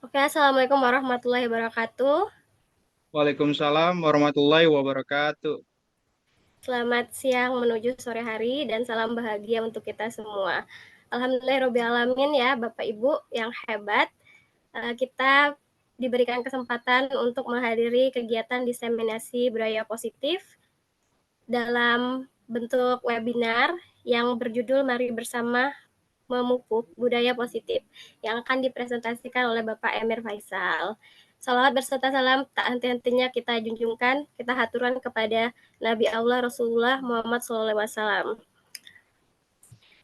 Oke, Assalamualaikum warahmatullahi wabarakatuh. Waalaikumsalam warahmatullahi wabarakatuh. Selamat siang menuju sore hari dan salam bahagia untuk kita semua. Alhamdulillahirobbilalamin ya Bapak Ibu yang hebat. Kita diberikan kesempatan untuk menghadiri kegiatan diseminasi budaya positif dalam bentuk webinar yang berjudul Mari Bersama Memupuk Budaya Positif yang akan dipresentasikan oleh Bapak Emir Faisal. Salawat berserta salam tak henti-hentinya kita junjungkan, kita haturan kepada Nabi Allah Rasulullah Muhammad SAW.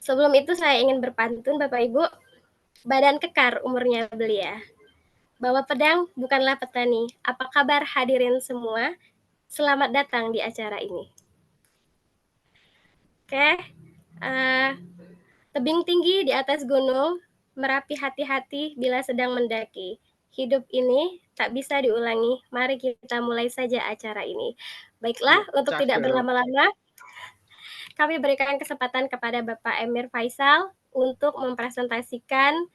Sebelum itu saya ingin berpantun Bapak Ibu, badan kekar umurnya belia. Bawa pedang bukanlah petani. Apa kabar hadirin semua? Selamat datang di acara ini. Oke, uh, tebing tinggi di atas gunung, Merapi hati-hati bila sedang mendaki. Hidup ini tak bisa diulangi. Mari kita mulai saja acara ini. Baiklah, Ya, untuk tidak cakep. berlama-lama, kami berikan kesempatan kepada Bapak Emir Faisal untuk mempresentasikan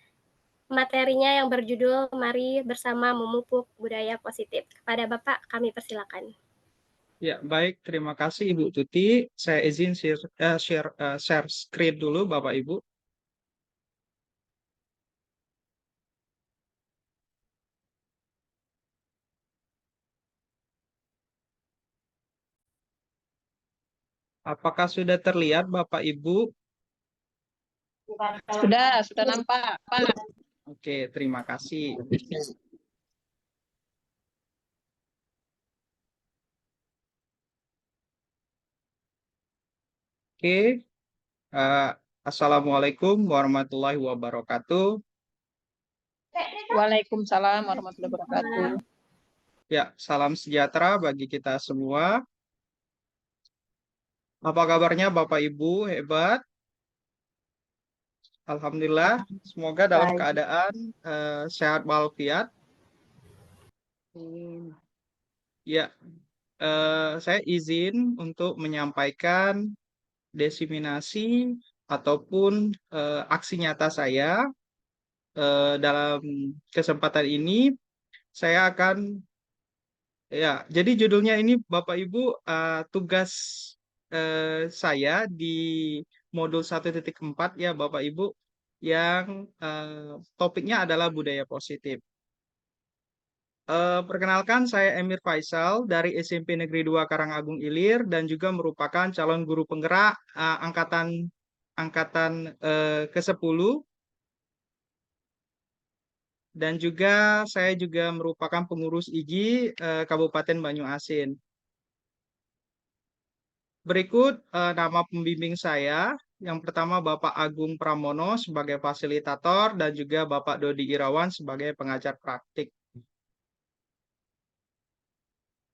materinya yang berjudul Mari Bersama Memupuk Budaya Positif. Kepada Bapak, kami persilakan. Ya, baik. Terima kasih Ibu Tuti. Saya izin share screen dulu, Bapak Ibu. Apakah sudah terlihat, Bapak Ibu? Sudah nampak, Pak. Oke, terima kasih. Oke, eh, Assalamualaikum warahmatullahi wabarakatuh. Waalaikumsalam warahmatullahi wabarakatuh. Ya, salam sejahtera bagi kita semua. Apa kabarnya Bapak Ibu? Hebat. Alhamdulillah. Semoga dalam Baik. keadaan sehat walafiat. Ya, saya izin untuk menyampaikan diseminasi ataupun aksi nyata saya dalam kesempatan ini. Saya akan, ya, jadi judulnya ini Bapak Ibu, tugas saya di modul 1.4 ya Bapak Ibu, yang topiknya adalah budaya positif. Perkenalkan, saya Emir Faisal dari SMP Negeri 2 Karangagung Ilir dan juga merupakan calon guru penggerak angkatan angkatan ke-10, dan juga saya juga merupakan pengurus IGI Kabupaten Banyuasin. Berikut nama pembimbing saya. Yang pertama Bapak Agung Pramono sebagai fasilitator dan juga Bapak Dodi Irawan sebagai pengajar praktik.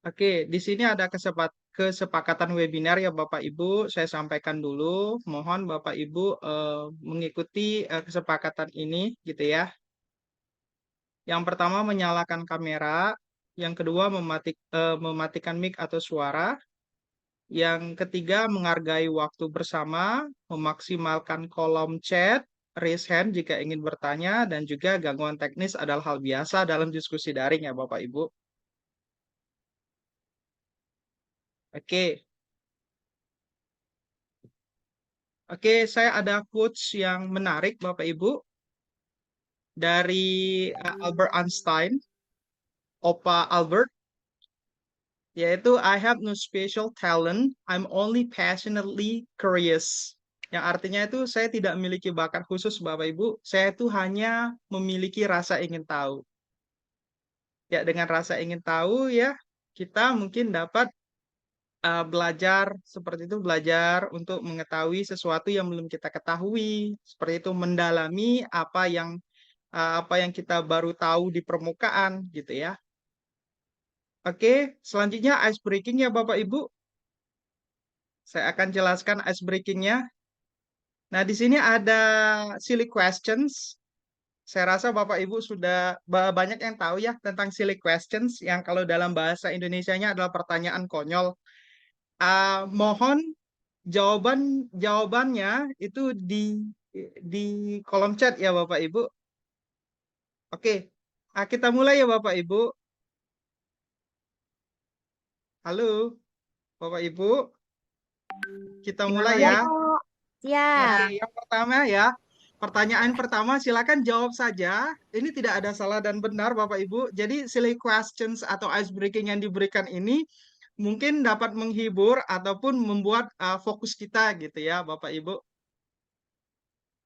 Oke, di sini ada kesepakatan webinar ya Bapak Ibu. Saya sampaikan dulu. Mohon Bapak Ibu mengikuti kesepakatan ini gitu ya. Yang pertama menyalakan kamera, yang kedua mematikan mic atau suara, yang ketiga menghargai waktu bersama, memaksimalkan kolom chat, raise hand jika ingin bertanya, dan juga gangguan teknis adalah hal biasa dalam diskusi daring ya Bapak Ibu. Oke. Oke, saya ada quotes yang menarik, Bapak Ibu, dari Albert Einstein, Opa Albert, yaitu I have no special talent, I'm only passionately curious. Yang artinya itu saya tidak memiliki bakat khusus, Bapak Ibu, saya itu hanya memiliki rasa ingin tahu. Ya, dengan rasa ingin tahu ya, kita mungkin dapat belajar seperti itu, belajar untuk mengetahui sesuatu yang belum kita ketahui, seperti itu mendalami apa yang kita baru tahu di permukaan gitu ya. Oke, selanjutnya ice breaking ya Bapak Ibu. Saya akan jelaskan ice breakingnya. Nah, di sini ada silly questions. Saya rasa Bapak Ibu sudah banyak yang tahu ya tentang silly questions yang kalau dalam bahasa Indonesianya adalah pertanyaan konyol. Mohon jawabannya itu di kolom chat ya Bapak Ibu. Oke, Kita mulai ya Bapak Ibu. Halo, Bapak Ibu. Kita mulai Ya, ya. Bu. Siap. Oke, yang pertama ya. Pertanyaan pertama silakan jawab saja. Ini tidak ada salah dan benar Bapak Ibu. Jadi silly questions atau ice breaking yang diberikan ini mungkin dapat menghibur ataupun membuat fokus kita gitu ya Bapak Ibu.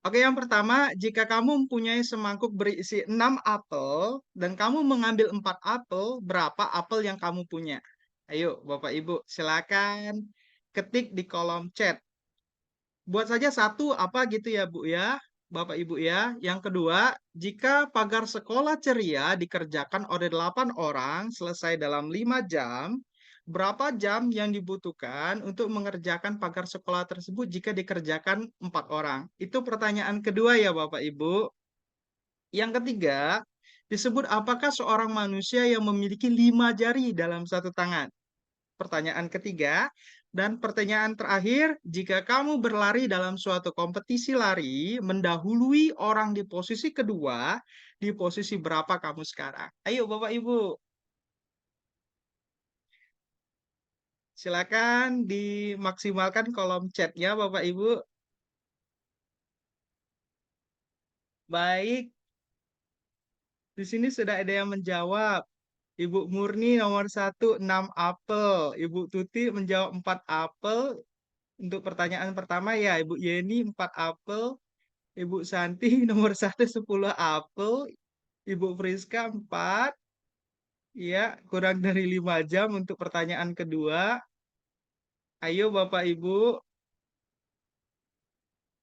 Oke, yang pertama, jika kamu mempunyai semangkuk berisi 6 apel dan kamu mengambil 4 apel, berapa apel yang kamu punya? Ayo, Bapak Ibu, silakan ketik di kolom chat. Buat saja satu apa gitu ya, Bu ya, Bapak Ibu ya. Yang kedua, jika pagar sekolah ceria dikerjakan oleh 8 orang selesai dalam 5 jam, berapa jam yang dibutuhkan untuk mengerjakan pagar sekolah tersebut jika dikerjakan 4 orang? Itu pertanyaan kedua ya, Bapak Ibu. Yang ketiga, disebut apakah seorang manusia yang memiliki 5 jari dalam satu tangan? Pertanyaan ketiga. Dan pertanyaan terakhir, jika kamu berlari dalam suatu kompetisi lari, mendahului orang di posisi kedua, di posisi berapa kamu sekarang? Ayo Bapak Ibu, silakan dimaksimalkan kolom chatnya Bapak Ibu. Baik, di sini sudah ada yang menjawab. Ibu Murni nomor 1, 6 apel. Ibu Tuti menjawab 4 apel. Untuk pertanyaan pertama ya, Ibu Yeni 4 apel. Ibu Santi nomor 1 10 apel. Ibu Friska 4. Ya, kurang dari 5 jam untuk pertanyaan kedua. Ayo Bapak Ibu,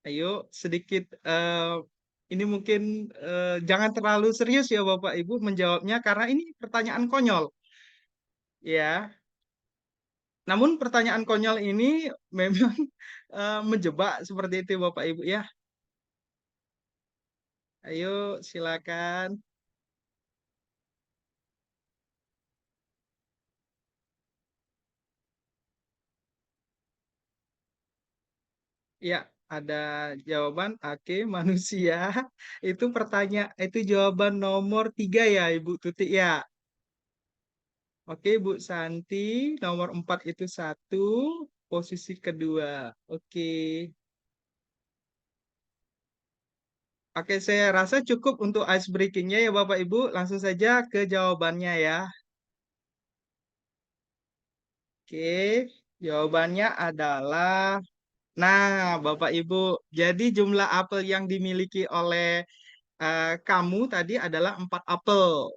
ayo sedikit ini mungkin jangan terlalu serius ya Bapak Ibu menjawabnya karena ini pertanyaan konyol. Ya, namun pertanyaan konyol ini memang menjebak seperti itu Bapak Ibu ya. Ayo silakan. Ya, ada jawaban. Oke, manusia. Itu itu jawaban nomor 3 ya, Ibu Tuti ya. Oke, Bu Santi, nomor 4 itu satu, posisi kedua. Oke. Oke, saya rasa cukup untuk ice breakingnya ya Bapak Ibu. Langsung saja ke jawabannya ya. Oke, jawabannya adalah, nah Bapak Ibu, jadi jumlah apel yang dimiliki oleh kamu tadi adalah 4 apel.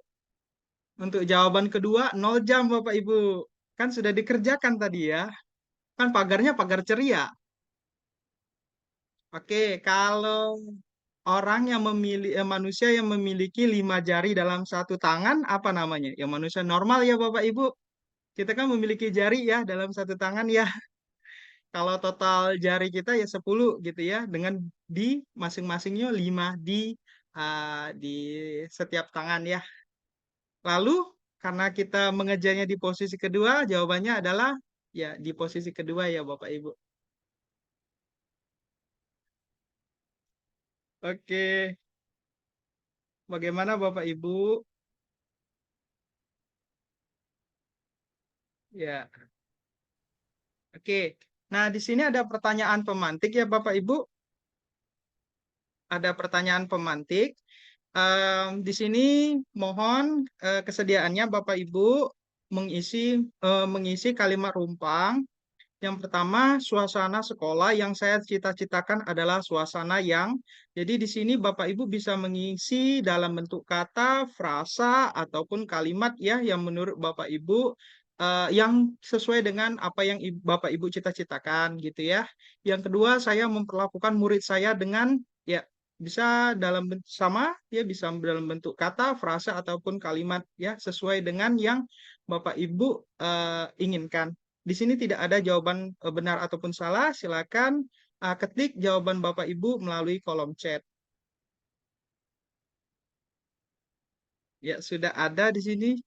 Untuk jawaban kedua, 0 jam Bapak Ibu. Kan sudah dikerjakan tadi ya. Kan pagarnya pagar ceria. Oke, kalau manusia yang memiliki 5 jari dalam satu tangan, apa namanya? Ya manusia normal ya Bapak Ibu. Kita kan memiliki jari ya dalam satu tangan ya. Kalau total jari kita ya 10 gitu ya. Dengan di masing-masingnya 5 di setiap tangan ya. Lalu karena kita mengejarnya di posisi kedua, jawabannya adalah ya di posisi kedua ya Bapak Ibu. Oke, bagaimana Bapak Ibu? Ya, oke. Nah, di sini ada pertanyaan pemantik ya Bapak Ibu. Ada pertanyaan pemantik. Di sini mohon kesediaannya Bapak Ibu mengisi kalimat rumpang. Yang pertama, suasana sekolah yang saya cita-citakan adalah suasana yang. Jadi di sini Bapak Ibu bisa mengisi dalam bentuk kata, frasa, ataupun kalimat ya yang menurut Bapak Ibu yang sesuai dengan apa yang Bapak Ibu cita-citakan gitu ya. Yang kedua, saya memperlakukan murid saya dengan ya bisa dalam sama ya bisa dalam bentuk kata, frasa ataupun kalimat ya sesuai dengan yang Bapak Ibu inginkan. Di sini tidak ada jawaban benar ataupun salah. Silakan ketik jawaban Bapak Ibu melalui kolom chat. Ya, sudah ada di sini.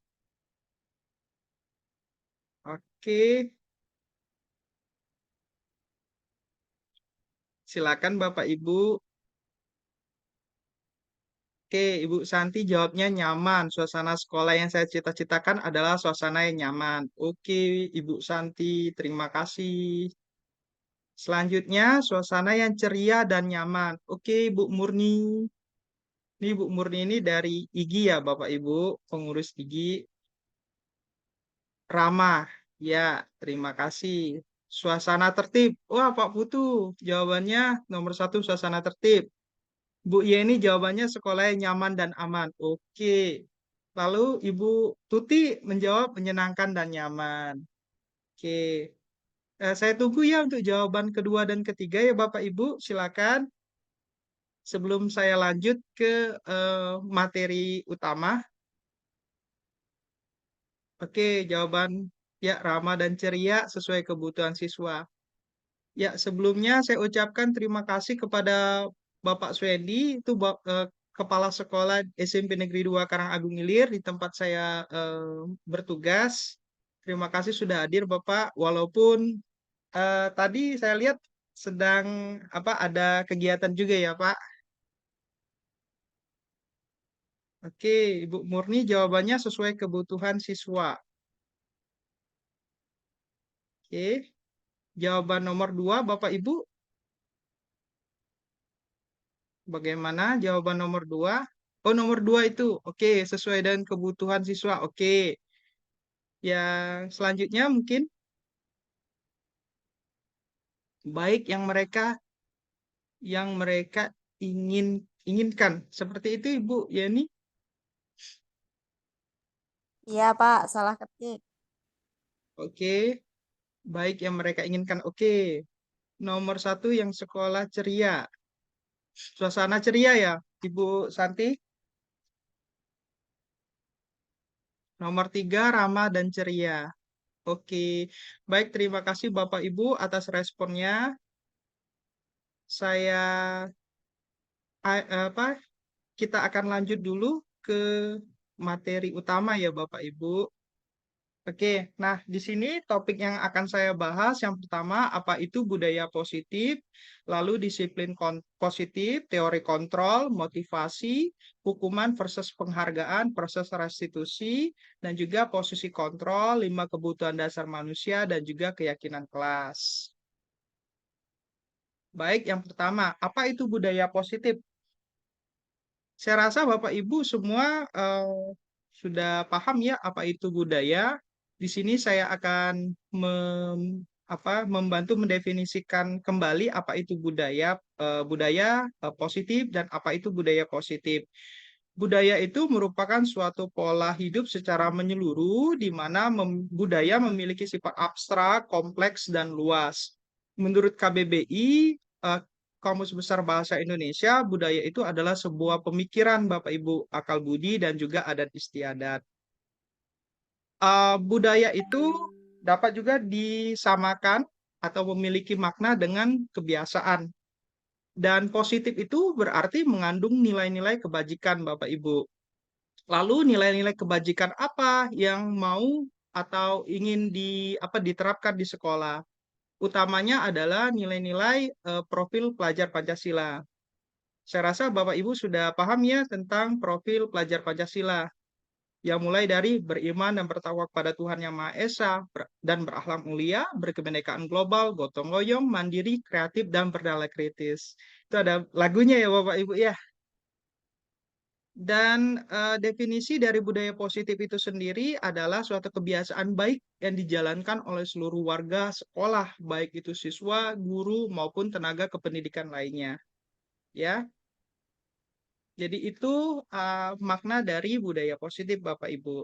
Oke, silakan Bapak Ibu. Oke, Ibu Santi jawabnya nyaman. Suasana sekolah yang saya cita-citakan adalah suasana yang nyaman. Oke, Ibu Santi, terima kasih. Selanjutnya, suasana yang ceria dan nyaman. Oke, Bu Murni. Ini Bu Murni ini dari IGI ya, Bapak Ibu, pengurus IGI. Ramah. Ya, terima kasih. Suasana tertib. Wah, Pak Putu, jawabannya nomor 1 suasana tertib. Bu Yeni jawabannya sekolah yang nyaman dan aman. Oke. Lalu Ibu Tuti menjawab menyenangkan dan nyaman. Oke. Saya tunggu ya untuk jawaban kedua dan ketiga ya Bapak Ibu. Silakan. Sebelum saya lanjut ke materi utama. Oke, jawaban ya ramah dan ceria sesuai kebutuhan siswa. Ya, sebelumnya saya ucapkan terima kasih kepada Bapak Swendi, itu Kepala Sekolah SMP Negeri 2 Karangagung Ilir di tempat saya bertugas. Terima kasih sudah hadir Bapak, walaupun tadi saya lihat sedang ada kegiatan juga ya Pak. Oke, Ibu Murni jawabannya sesuai kebutuhan siswa. Oke, jawaban nomor 2 Bapak Ibu. Bagaimana jawaban nomor 2? Oh, nomor 2 itu. Oke, sesuai dengan kebutuhan siswa. Oke. Yang selanjutnya mungkin baik yang mereka inginkan. Seperti itu Ibu Yani. Iya, Pak, salah ketik. Oke. Baik yang mereka inginkan. Oke. Nomor 1 yang sekolah ceria. Suasana ceria ya, Ibu Santi. Nomor 3 ramah dan ceria. Oke. Baik, terima kasih Bapak Ibu atas responnya. Saya kita akan lanjut dulu ke materi utama ya Bapak Ibu. Oke, nah di sini topik yang akan saya bahas yang pertama apa itu budaya positif, lalu disiplin positif, teori kontrol, motivasi, hukuman versus penghargaan, proses restitusi, dan juga posisi kontrol, 5 kebutuhan dasar manusia, dan juga keyakinan kelas. Baik, yang pertama, apa itu budaya positif? Saya rasa Bapak Ibu semua sudah paham ya apa itu budaya. Di sini saya akan membantu mendefinisikan kembali apa itu budaya positif dan apa itu budaya positif. Budaya itu merupakan suatu pola hidup secara menyeluruh di mana budaya memiliki sifat abstrak, kompleks, dan luas. Menurut KBBI, Kamus Besar Bahasa Indonesia, budaya itu adalah sebuah pemikiran Bapak Ibu, akal budi, dan juga adat istiadat. Budaya itu dapat juga disamakan atau memiliki makna dengan kebiasaan. Dan positif itu berarti mengandung nilai-nilai kebajikan Bapak Ibu. Lalu nilai-nilai kebajikan apa yang mau atau ingin diterapkan di sekolah? Utamanya adalah nilai-nilai profil pelajar Pancasila. Saya rasa Bapak Ibu sudah paham ya tentang profil pelajar Pancasila, yang mulai dari beriman dan bertakwa kepada Tuhan Yang Maha Esa, dan berakhlak mulia, berkebinekaan global, gotong royong, mandiri, kreatif, dan berdaya kritis. Itu ada lagunya ya Bapak Ibu ya. Dan definisi dari budaya positif itu sendiri adalah suatu kebiasaan baik yang dijalankan oleh seluruh warga sekolah, baik itu siswa, guru, maupun tenaga kependidikan lainnya. Ya, jadi itu makna dari budaya positif, Bapak Ibu.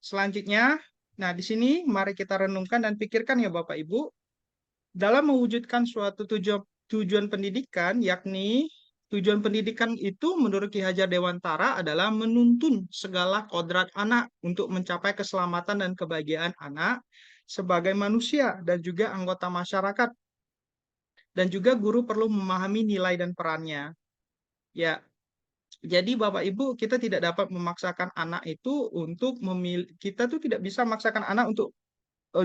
Selanjutnya, nah di sini mari kita renungkan dan pikirkan ya Bapak Ibu, dalam mewujudkan suatu tujuan pendidikan, yakni tujuan pendidikan itu menurut Ki Hajar Dewantara adalah menuntun segala kodrat anak untuk mencapai keselamatan dan kebahagiaan anak sebagai manusia dan juga anggota masyarakat. Dan juga guru perlu memahami nilai dan perannya. Ya, jadi Bapak Ibu, kita tidak dapat memaksakan anak itu untuk kita tuh tidak bisa memaksakan anak untuk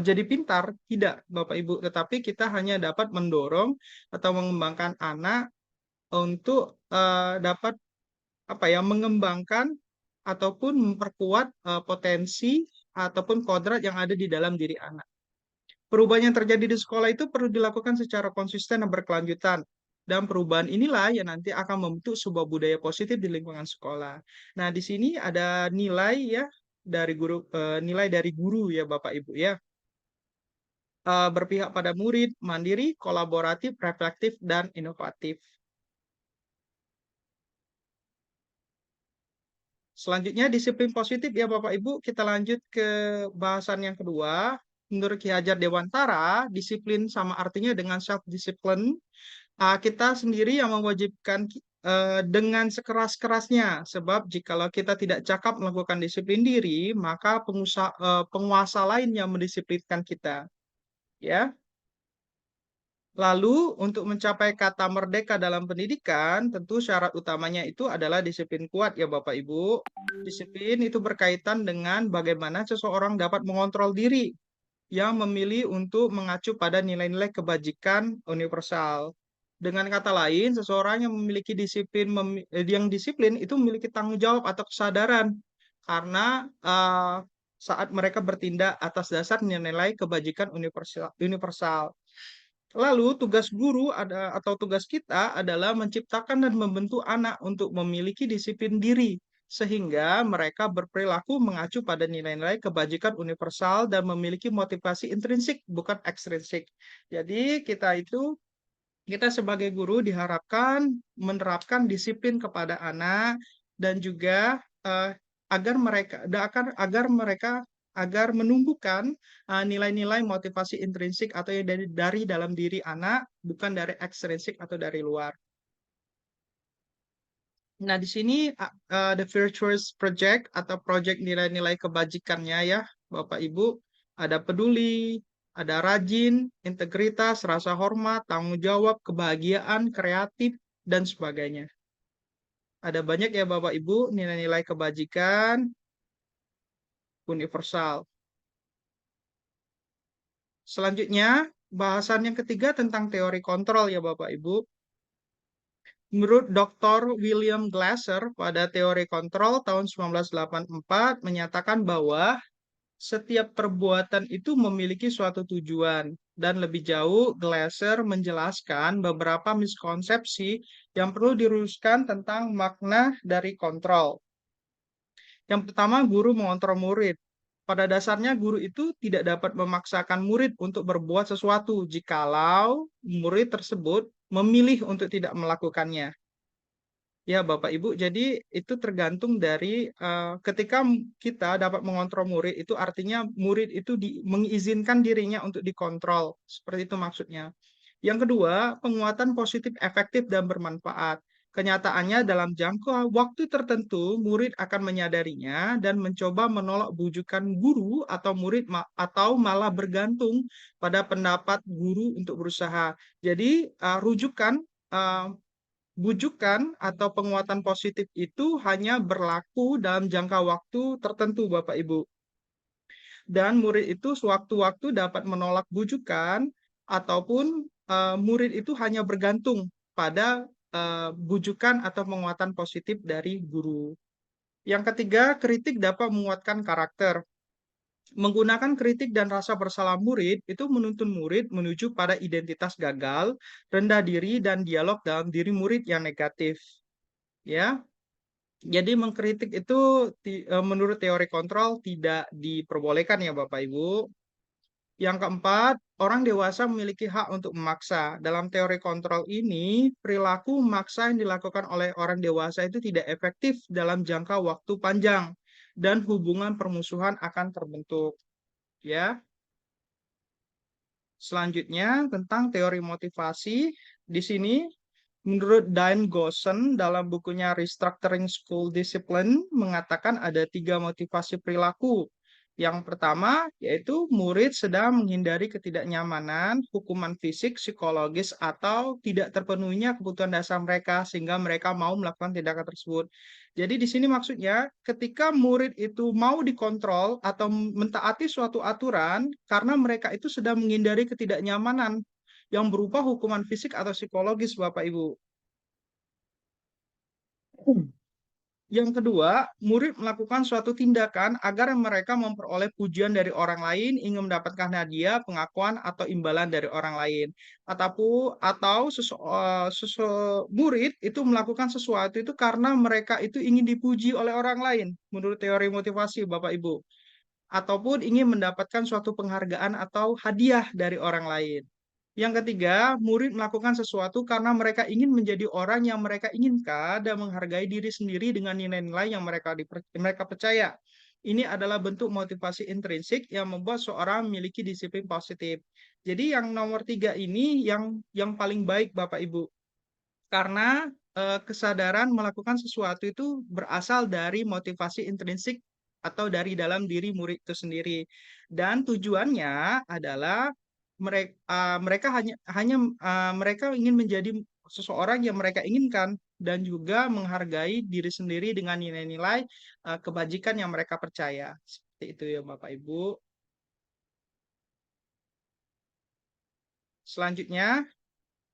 jadi pintar, tidak Bapak Ibu, tetapi kita hanya dapat mendorong atau mengembangkan anak untuk dapat mengembangkan ataupun memperkuat potensi ataupun kodrat yang ada di dalam diri anak. Perubahan yang terjadi di sekolah itu perlu dilakukan secara konsisten dan berkelanjutan. Dan perubahan inilah yang nanti akan membentuk sebuah budaya positif di lingkungan sekolah. Nah, di sini ada nilai ya dari guru ya Bapak Ibu ya. Berpihak pada murid, mandiri, kolaboratif, reflektif, dan inovatif. Selanjutnya disiplin positif ya Bapak Ibu, kita lanjut ke bahasan yang kedua. Menurut Ki Hajar Dewantara, disiplin sama artinya dengan self-discipline. Kita sendiri yang mewajibkan dengan sekeras-kerasnya. Sebab jikalau kita tidak cakap melakukan disiplin diri, maka penguasa lain yang mendisiplinkan kita. Ya. Lalu untuk mencapai kata merdeka dalam pendidikan, tentu syarat utamanya itu adalah disiplin kuat ya Bapak Ibu. Disiplin itu berkaitan dengan bagaimana seseorang dapat mengontrol diri yang memilih untuk mengacu pada nilai-nilai kebajikan universal. Dengan kata lain, seseorang yang memiliki yang disiplin itu memiliki tanggung jawab atau kesadaran karena saat mereka bertindak atas dasar nilai-nilai kebajikan universal. Lalu tugas guru atau tugas kita adalah menciptakan dan membentuk anak untuk memiliki disiplin diri sehingga mereka berperilaku mengacu pada nilai-nilai kebajikan universal dan memiliki motivasi intrinsik bukan ekstrinsik. Jadi kita sebagai guru diharapkan menerapkan disiplin kepada anak dan juga agar menumbuhkan nilai-nilai motivasi intrinsik atau yang dari dalam diri anak, bukan dari ekstrinsik atau dari luar. Nah, di sini the Virtuous Project atau project nilai-nilai kebajikannya ya, Bapak Ibu, ada peduli, ada rajin, integritas, rasa hormat, tanggung jawab, kebahagiaan, kreatif, dan sebagainya. Ada banyak ya Bapak Ibu nilai-nilai kebajikan universal. Selanjutnya, bahasan yang ketiga tentang teori kontrol ya Bapak Ibu. Menurut Dr. William Glasser pada teori kontrol tahun 1984 menyatakan bahwa setiap perbuatan itu memiliki suatu tujuan. Dan lebih jauh, Glasser menjelaskan beberapa miskonsepsi yang perlu diluruskan tentang makna dari kontrol. Yang pertama, guru mengontrol murid. Pada dasarnya guru itu tidak dapat memaksakan murid untuk berbuat sesuatu jikalau murid tersebut memilih untuk tidak melakukannya. Ya Bapak Ibu, jadi itu tergantung dari ketika kita dapat mengontrol murid, itu artinya murid itu mengizinkan dirinya untuk dikontrol. Seperti itu maksudnya. Yang kedua, penguatan positif efektif dan bermanfaat. Kenyataannya dalam jangka waktu tertentu, murid akan menyadarinya dan mencoba menolak bujukan guru atau murid atau malah bergantung pada pendapat guru untuk berusaha. Jadi bujukan atau penguatan positif itu hanya berlaku dalam jangka waktu tertentu, Bapak Ibu. Dan murid itu sewaktu-waktu dapat menolak bujukan ataupun murid itu hanya bergantung pada bujukan atau penguatan positif dari guru. Yang ketiga, kritik dapat menguatkan karakter. Menggunakan kritik dan rasa bersalah murid itu menuntun murid menuju pada identitas gagal, rendah diri, dan dialog dalam diri murid yang negatif. Ya, jadi mengkritik itu menurut teori kontrol tidak diperbolehkan ya Bapak Ibu. Yang keempat, orang dewasa memiliki hak untuk memaksa. Dalam teori kontrol ini, perilaku memaksa yang dilakukan oleh orang dewasa itu tidak efektif dalam jangka waktu panjang dan hubungan permusuhan akan terbentuk. Ya. Selanjutnya tentang teori motivasi. Di sini menurut Diane Gosson dalam bukunya Restructuring School Discipline mengatakan ada 3 motivasi perilaku. Yang pertama yaitu murid sedang menghindari ketidaknyamanan, hukuman fisik, psikologis, atau tidak terpenuhinya kebutuhan dasar mereka sehingga mereka mau melakukan tindakan tersebut. Jadi di sini maksudnya ketika murid itu mau dikontrol atau mentaati suatu aturan karena mereka itu sedang menghindari ketidaknyamanan yang berupa hukuman fisik atau psikologis, Bapak Ibu. Yang kedua, murid melakukan suatu tindakan agar mereka memperoleh pujian dari orang lain, ingin mendapatkan hadiah, pengakuan, atau imbalan dari orang lain. Atau murid itu melakukan sesuatu itu karena mereka itu ingin dipuji oleh orang lain, menurut teori motivasi Bapak Ibu. Ataupun ingin mendapatkan suatu penghargaan atau hadiah dari orang lain. Yang ketiga, murid melakukan sesuatu karena mereka ingin menjadi orang yang mereka inginkan dan menghargai diri sendiri dengan nilai-nilai yang mereka percaya. Ini adalah bentuk motivasi intrinsik yang membuat seorang memiliki disiplin positif. Jadi yang nomor 3 ini yang paling baik Bapak Ibu. Karena kesadaran melakukan sesuatu itu berasal dari motivasi intrinsik atau dari dalam diri murid itu sendiri. Dan tujuannya adalah mereka ingin menjadi seseorang yang mereka inginkan dan juga menghargai diri sendiri dengan nilai-nilai kebajikan yang mereka percaya. Seperti itu ya Bapak Ibu. Selanjutnya,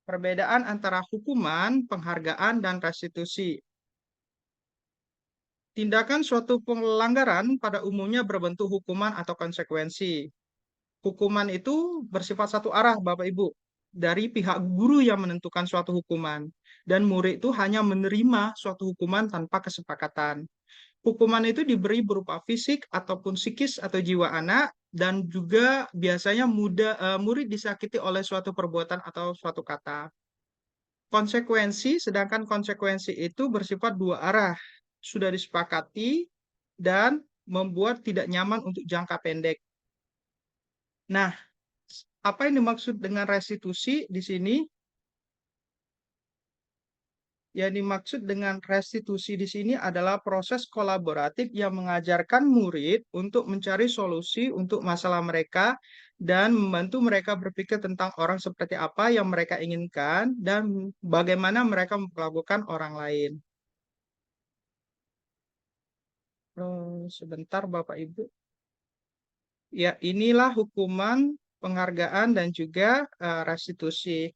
perbedaan antara hukuman, penghargaan, dan restitusi. Tindakan suatu pelanggaran pada umumnya berbentuk hukuman atau konsekuensi. Hukuman itu bersifat satu arah, Bapak Ibu, dari pihak guru yang menentukan suatu hukuman, dan murid itu hanya menerima suatu hukuman tanpa kesepakatan. Hukuman itu diberi berupa fisik ataupun psikis atau jiwa anak, dan juga biasanya murid disakiti oleh suatu perbuatan atau suatu kata. Sedangkan konsekuensi itu bersifat dua arah, sudah disepakati dan membuat tidak nyaman untuk jangka pendek. Nah, apa yang dimaksud dengan restitusi di sini? Yang dimaksud dengan restitusi di sini adalah proses kolaboratif yang mengajarkan murid untuk mencari solusi untuk masalah mereka dan membantu mereka berpikir tentang orang seperti apa yang mereka inginkan dan bagaimana mereka memperlakukan orang lain. Sebentar Bapak Ibu. Ya, inilah hukuman, penghargaan, dan juga restitusi.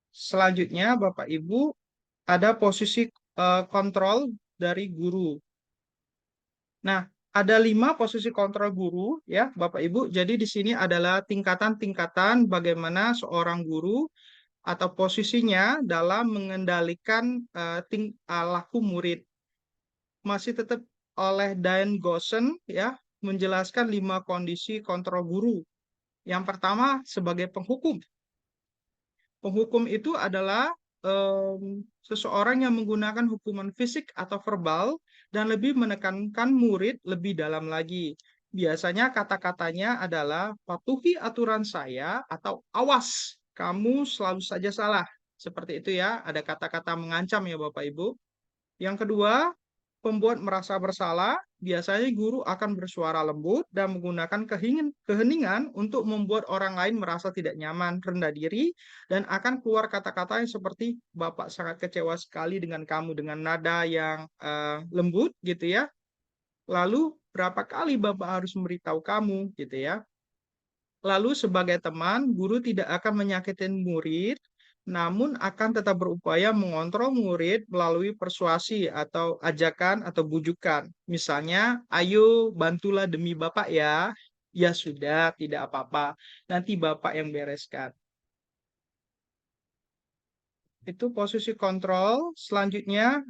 Selanjutnya, Bapak Ibu, ada posisi kontrol dari guru. Nah, ada 5 posisi kontrol guru, ya, Bapak Ibu. Jadi di sini adalah tingkatan-tingkatan bagaimana seorang guru atau posisinya dalam mengendalikan laku murid. Masih tetap oleh Diane Gossen, ya, menjelaskan 5 kondisi kontrol guru. Yang pertama sebagai penghukum. Penghukum itu adalah seseorang yang menggunakan hukuman fisik atau verbal dan lebih menekankan murid lebih dalam lagi. Biasanya kata-katanya adalah patuhi aturan saya atau awas, kamu selalu saja salah. Seperti itu ya, ada kata-kata mengancam ya Bapak Ibu. Yang kedua, pembuat merasa bersalah. Biasanya guru akan bersuara lembut dan menggunakan keheningan untuk membuat orang lain merasa tidak nyaman, rendah diri, dan akan keluar kata-kata yang seperti Bapak sangat kecewa sekali dengan kamu, dengan nada yang lembut gitu ya. Lalu berapa kali Bapak harus memberitahu kamu gitu ya. Lalu sebagai teman, guru tidak akan menyakiti murid, namun akan tetap berupaya mengontrol murid melalui persuasi atau ajakan atau bujukan. Misalnya, ayo bantulah demi Bapak ya. Ya sudah, tidak apa-apa. Nanti Bapak yang bereskan. Itu posisi kontrol. Selanjutnya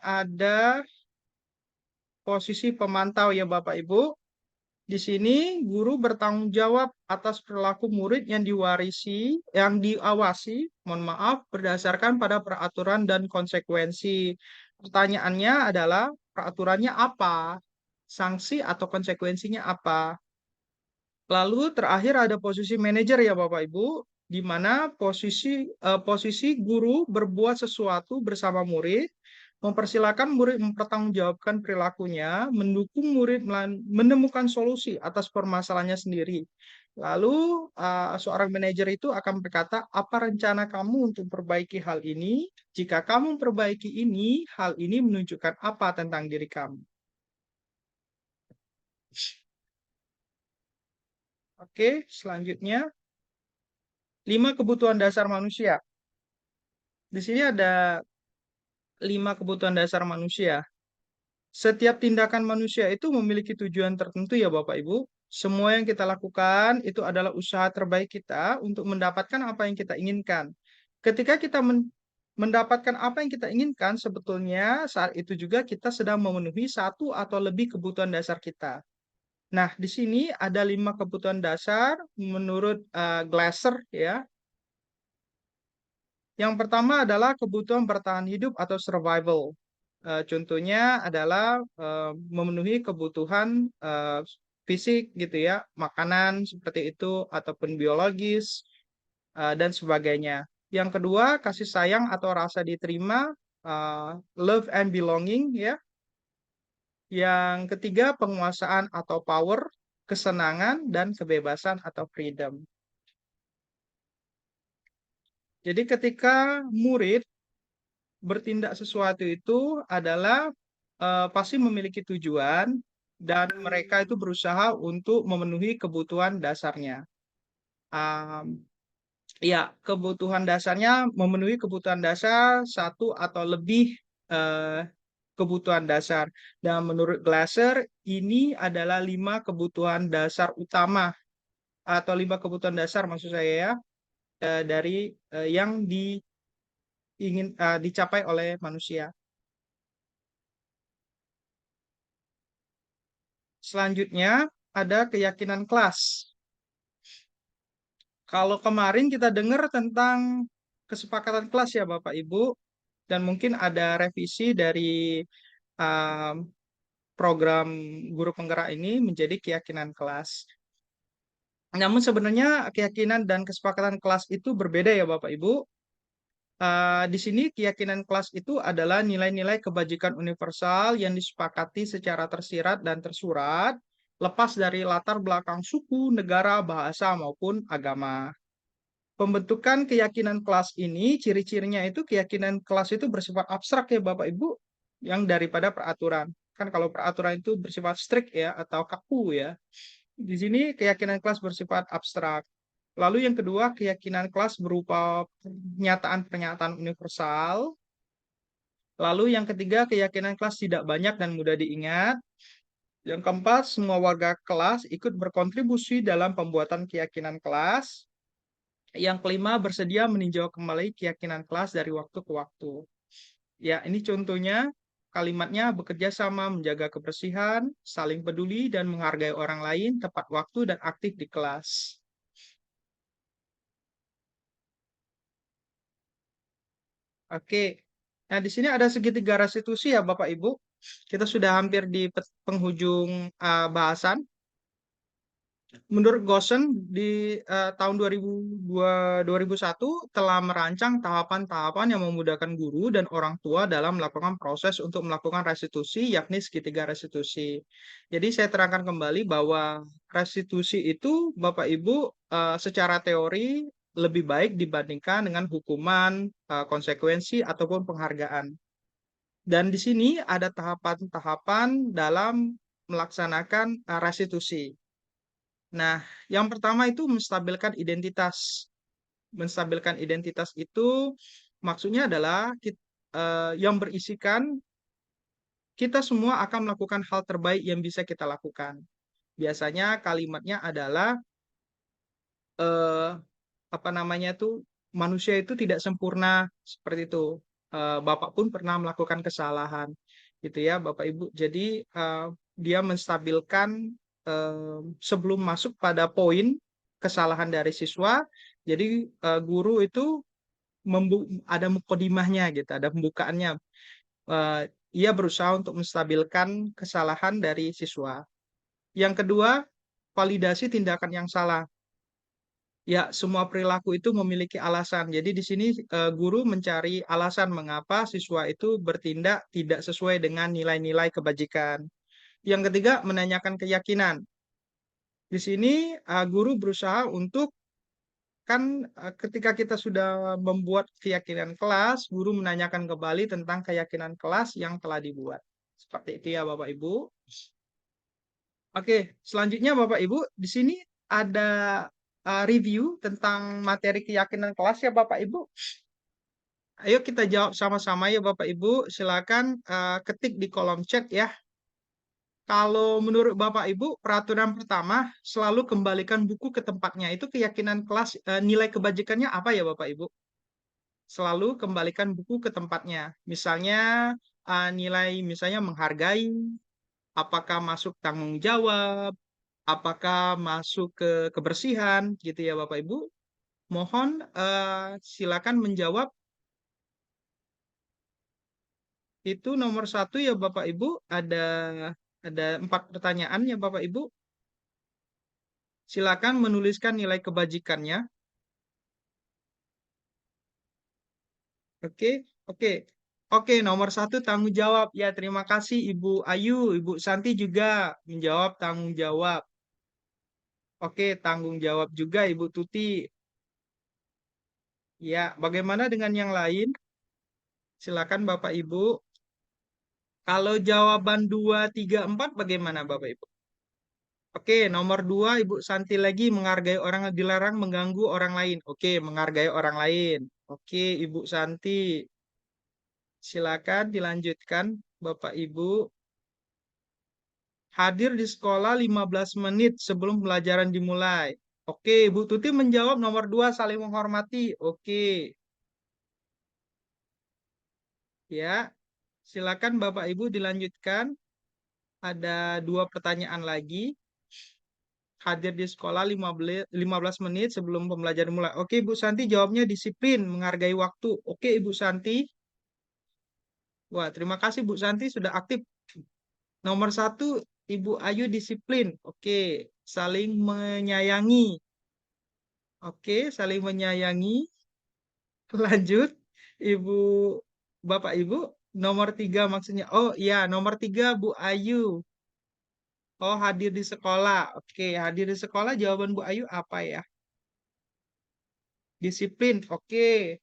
ada posisi pemantau ya Bapak Ibu. Di sini guru bertanggung jawab atas perilaku murid yang diawasi, mohon maaf, berdasarkan pada peraturan dan konsekuensi. Pertanyaannya adalah peraturannya apa? Sanksi atau konsekuensinya apa? Lalu terakhir ada posisi manajer ya Bapak Ibu, di mana posisi guru berbuat sesuatu bersama murid, mempersilahkan murid mempertanggungjawabkan perilakunya, mendukung murid menemukan solusi atas permasalahannya sendiri. Lalu seorang manajer itu akan berkata, apa rencana kamu untuk perbaiki hal ini? Jika kamu perbaiki ini, hal ini menunjukkan apa tentang diri kamu? Oke, selanjutnya 5 kebutuhan dasar manusia. Di sini ada 5 kebutuhan dasar manusia. Setiap tindakan manusia itu memiliki tujuan tertentu ya Bapak Ibu. Semua yang kita lakukan itu adalah usaha terbaik kita untuk mendapatkan apa yang kita inginkan. Ketika kita mendapatkan apa yang kita inginkan, sebetulnya saat itu juga kita sedang memenuhi satu atau lebih kebutuhan dasar kita. Nah, di sini ada 5 kebutuhan dasar menurut Glasser ya. Yang pertama adalah kebutuhan bertahan hidup atau survival. Contohnya adalah memenuhi kebutuhan fisik gitu ya, makanan seperti itu ataupun biologis dan sebagainya. Yang kedua, kasih sayang atau rasa diterima, love and belonging ya. Yang ketiga, penguasaan atau power, kesenangan dan kebebasan atau freedom. Jadi ketika murid bertindak sesuatu itu adalah pasti memiliki tujuan dan mereka itu berusaha untuk memenuhi kebutuhan dasarnya. Ya, kebutuhan dasarnya memenuhi kebutuhan dasar satu atau lebih kebutuhan dasar. Dan menurut Glasser, ini adalah 5 kebutuhan dasar utama atau 5 kebutuhan dasar maksud saya ya, dari yang ingin dicapai oleh manusia. Selanjutnya ada keyakinan kelas. Kalau kemarin kita dengar tentang kesepakatan kelas ya Bapak Ibu, dan mungkin ada revisi dari program guru penggerak ini menjadi keyakinan kelas. Namun sebenarnya keyakinan dan kesepakatan kelas itu berbeda ya Bapak Ibu. Di sini keyakinan kelas itu adalah nilai-nilai kebajikan universal yang disepakati secara tersirat dan tersurat, lepas dari latar belakang suku, negara, bahasa, maupun agama. Pembentukan keyakinan kelas ini, ciri-cirinya itu keyakinan kelas itu bersifat abstrak ya Bapak Ibu, yang daripada peraturan. Kan kalau peraturan itu bersifat strict ya, atau kaku ya. Di sini keyakinan kelas bersifat abstrak. Lalu yang kedua, keyakinan kelas berupa pernyataan-pernyataan universal. Lalu yang ketiga, keyakinan kelas tidak banyak dan mudah diingat. Yang keempat, semua warga kelas ikut berkontribusi dalam pembuatan keyakinan kelas. Yang kelima, bersedia meninjau kembali keyakinan kelas dari waktu ke waktu. Ya, ini contohnya kalimatnya bekerja sama, menjaga kebersihan, saling peduli, dan menghargai orang lain, tepat waktu, dan aktif di kelas. Oke, nah di sini ada segitiga restitusi ya Bapak Ibu. Kita sudah hampir di penghujung bahasan. Menurut Gosen di tahun 2001 telah merancang tahapan-tahapan yang memudahkan guru dan orang tua dalam melakukan proses untuk melakukan restitusi, yakni segitiga restitusi. Jadi saya terangkan kembali bahwa restitusi itu Bapak Ibu secara teori lebih baik dibandingkan dengan hukuman, konsekuensi, ataupun penghargaan. Dan di sini ada tahapan-tahapan dalam melaksanakan restitusi. Nah, yang pertama itu menstabilkan identitas. Menstabilkan identitas itu maksudnya adalah yang berisikan kita semua akan melakukan hal terbaik yang bisa kita lakukan. Biasanya kalimatnya adalah apa namanya itu manusia itu tidak sempurna seperti itu. Bapak pun pernah melakukan kesalahan, gitu ya, Bapak Ibu. Jadi dia menstabilkan sebelum masuk pada poin kesalahan dari siswa. Jadi guru itu ada mukodimahnya gitu, ada pembukaannya. Ia berusaha untuk menstabilkan kesalahan dari siswa. Yang kedua, validasi tindakan yang salah. Ya, semua perilaku itu memiliki alasan. Jadi di sini guru mencari alasan mengapa siswa itu bertindak tidak sesuai dengan nilai-nilai kebajikan. Yang ketiga, menanyakan keyakinan. Di sini guru berusaha untuk ketika kita sudah membuat keyakinan kelas, guru menanyakan kembali tentang keyakinan kelas yang telah dibuat. Seperti itu ya Bapak Ibu. Oke, selanjutnya Bapak Ibu, di sini ada review tentang materi keyakinan kelas ya Bapak Ibu. Ayo kita jawab sama-sama ya Bapak Ibu. Silakan ketik di kolom chat ya. Kalau menurut Bapak Ibu, peraturan pertama selalu kembalikan buku ke tempatnya. Itu keyakinan kelas, nilai kebajikannya apa ya Bapak Ibu? Selalu kembalikan buku ke tempatnya. Misalnya nilai misalnya menghargai, apakah masuk tanggung jawab, apakah masuk ke kebersihan gitu ya Bapak Ibu. Mohon silakan menjawab. Itu nomor satu ya Bapak Ibu. Ada 4 pertanyaan ya Bapak Ibu. Silakan menuliskan nilai kebajikannya. Oke, oke. Oke, nomor satu tanggung jawab. Ya, terima kasih Ibu Ayu. Ibu Santi juga menjawab tanggung jawab. Oke, tanggung jawab juga Ibu Tuti. Ya, bagaimana dengan yang lain? Silakan Bapak Ibu. Kalau jawaban 2, 3, 4 bagaimana Bapak Ibu? Oke, nomor 2 Ibu Santi lagi menghargai orang dilarang mengganggu orang lain. Oke, menghargai orang lain. Oke, Ibu Santi. Silakan dilanjutkan Bapak Ibu. Hadir di sekolah 15 menit sebelum pelajaran dimulai. Oke, Bu Tuti menjawab nomor 2 saling menghormati. Oke, ya. Silakan Bapak Ibu dilanjutkan. Ada 2 pertanyaan lagi. Hadir di sekolah 15 menit sebelum pembelajaran dimulai. Oke, Bu Santi jawabnya disiplin, menghargai waktu. Oke, Ibu Santi. Wah, terima kasih Bu Santi sudah aktif. Nomor 1, Ibu Ayu disiplin. Oke, saling menyayangi. Oke, saling menyayangi. Lanjut, Ibu, Bapak Ibu, nomor 3 maksudnya. Oh iya, nomor 3 Bu Ayu. Oh, hadir di sekolah. Oke, hadir di sekolah jawaban Bu Ayu apa ya? Disiplin. Oke.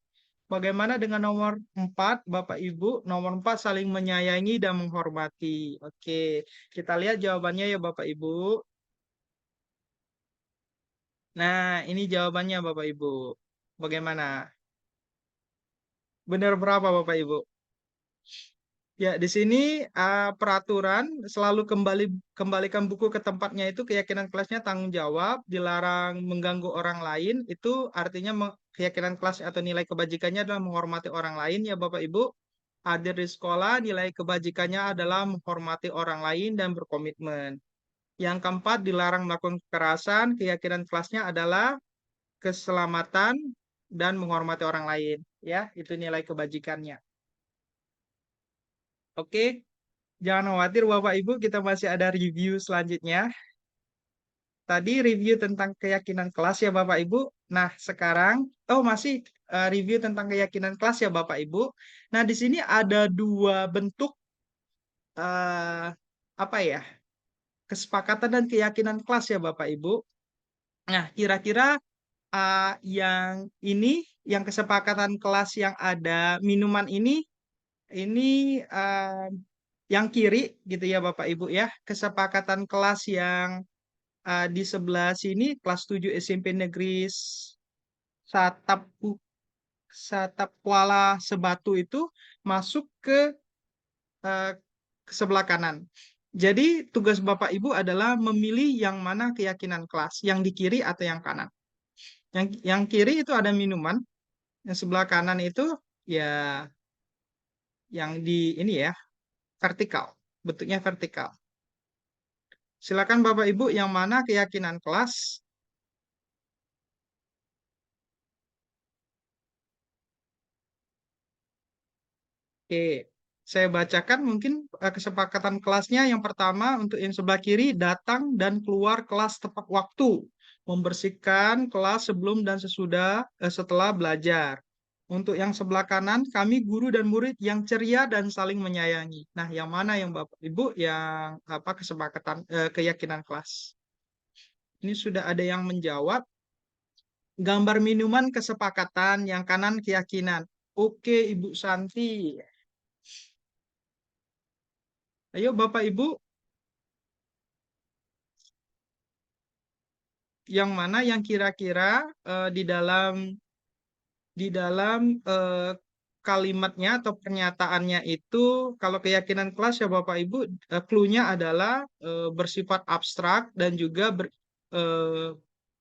Bagaimana dengan nomor 4 Bapak Ibu? Nomor 4 saling menyayangi dan menghormati. Oke, kita lihat jawabannya ya Bapak Ibu. Nah, ini jawabannya Bapak Ibu. Bagaimana? Benar berapa Bapak Ibu? Ya, di sini peraturan selalu kembalikan buku ke tempatnya itu keyakinan kelasnya tanggung jawab, dilarang mengganggu orang lain, itu artinya keyakinan kelas atau nilai kebajikannya adalah menghormati orang lain ya Bapak Ibu. Hadir di sekolah, nilai kebajikannya adalah menghormati orang lain dan berkomitmen. Yang keempat, dilarang melakukan kekerasan, keyakinan kelasnya adalah keselamatan dan menghormati orang lain. Ya, itu nilai kebajikannya. Oke. Jangan khawatir Bapak Ibu, kita masih ada review selanjutnya. Tadi review tentang keyakinan kelas ya Bapak Ibu. Nah, sekarang masih review tentang keyakinan kelas ya Bapak Ibu. Nah, di sini ada 2 bentuk eh, apa ya? Kesepakatan dan keyakinan kelas ya Bapak Ibu. Nah, kira-kira yang ini yang kesepakatan kelas yang ada minuman ini yang kiri gitu ya Bapak Ibu ya. Kesepakatan kelas yang di sebelah sini kelas 7 SMP Negeri Satap Satap Kuala Sebatu itu masuk eh, ke sebelah kanan. Jadi tugas Bapak Ibu adalah memilih yang mana keyakinan kelas, yang di kiri atau yang kanan. Yang kiri itu ada minuman, yang sebelah kanan itu ya yang di ini ya, vertikal, bentuknya vertikal. Silakan Bapak Ibu yang mana keyakinan kelas. Oke, saya bacakan mungkin kesepakatan kelasnya. Yang pertama, untuk yang sebelah kiri, datang dan keluar kelas tepat waktu. Membersihkan kelas sebelum dan setelah belajar. Untuk yang sebelah kanan, kami guru dan murid yang ceria dan saling menyayangi. Nah, yang mana yang Bapak Ibu yang apa kesepakatan keyakinan kelas? Ini sudah ada yang menjawab. Gambar minuman kesepakatan, yang kanan keyakinan. Oke, Ibu Santi. Ayo Bapak Ibu, yang mana yang kira-kira di dalam kalimatnya atau pernyataannya itu kalau keyakinan kelas ya Bapak Ibu, clue-nya adalah bersifat abstrak dan juga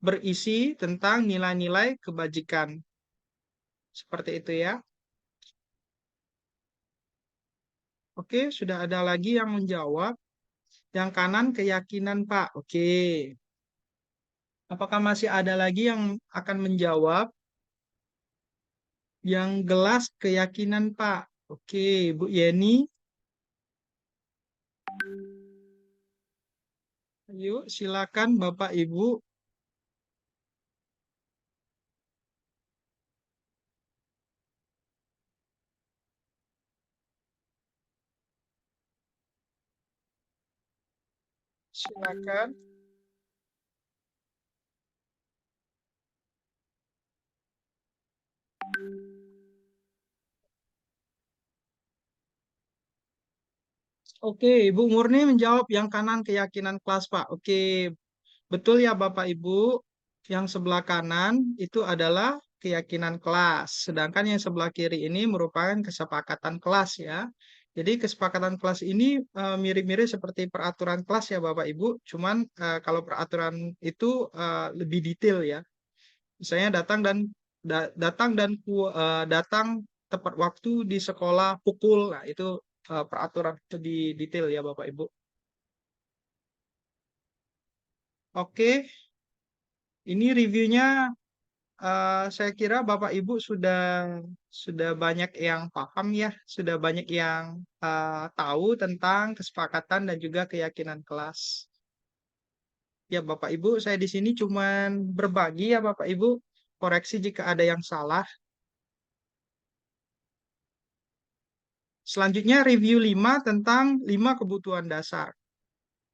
berisi tentang nilai-nilai kebajikan. Seperti itu ya. Oke, sudah ada lagi yang menjawab. Yang kanan keyakinan Pak. Oke. Apakah masih ada lagi yang akan menjawab? Yang gelas keyakinan Pak. Oke, Bu Yeni. Ayo, silakan Bapak Ibu. Silakan. Oke, Ibu Murni menjawab yang kanan keyakinan kelas, Pak. Oke, betul ya Bapak Ibu. Yang sebelah kanan itu adalah keyakinan kelas. Sedangkan yang sebelah kiri ini merupakan kesepakatan kelas ya. Jadi kesepakatan kelas ini mirip-mirip seperti peraturan kelas ya Bapak Ibu. Cuman kalau peraturan itu lebih detail ya. Misalnya datang tepat waktu di sekolah pukul. Nah, itu peraturan lebih detail ya Bapak Ibu. Oke, ini reviewnya saya kira Bapak Ibu sudah banyak yang paham ya, sudah banyak yang tahu tentang kesepakatan dan juga keyakinan kelas. Ya Bapak Ibu, saya di sini cuman berbagi ya Bapak Ibu, koreksi jika ada yang salah. Selanjutnya review 5 tentang 5 kebutuhan dasar.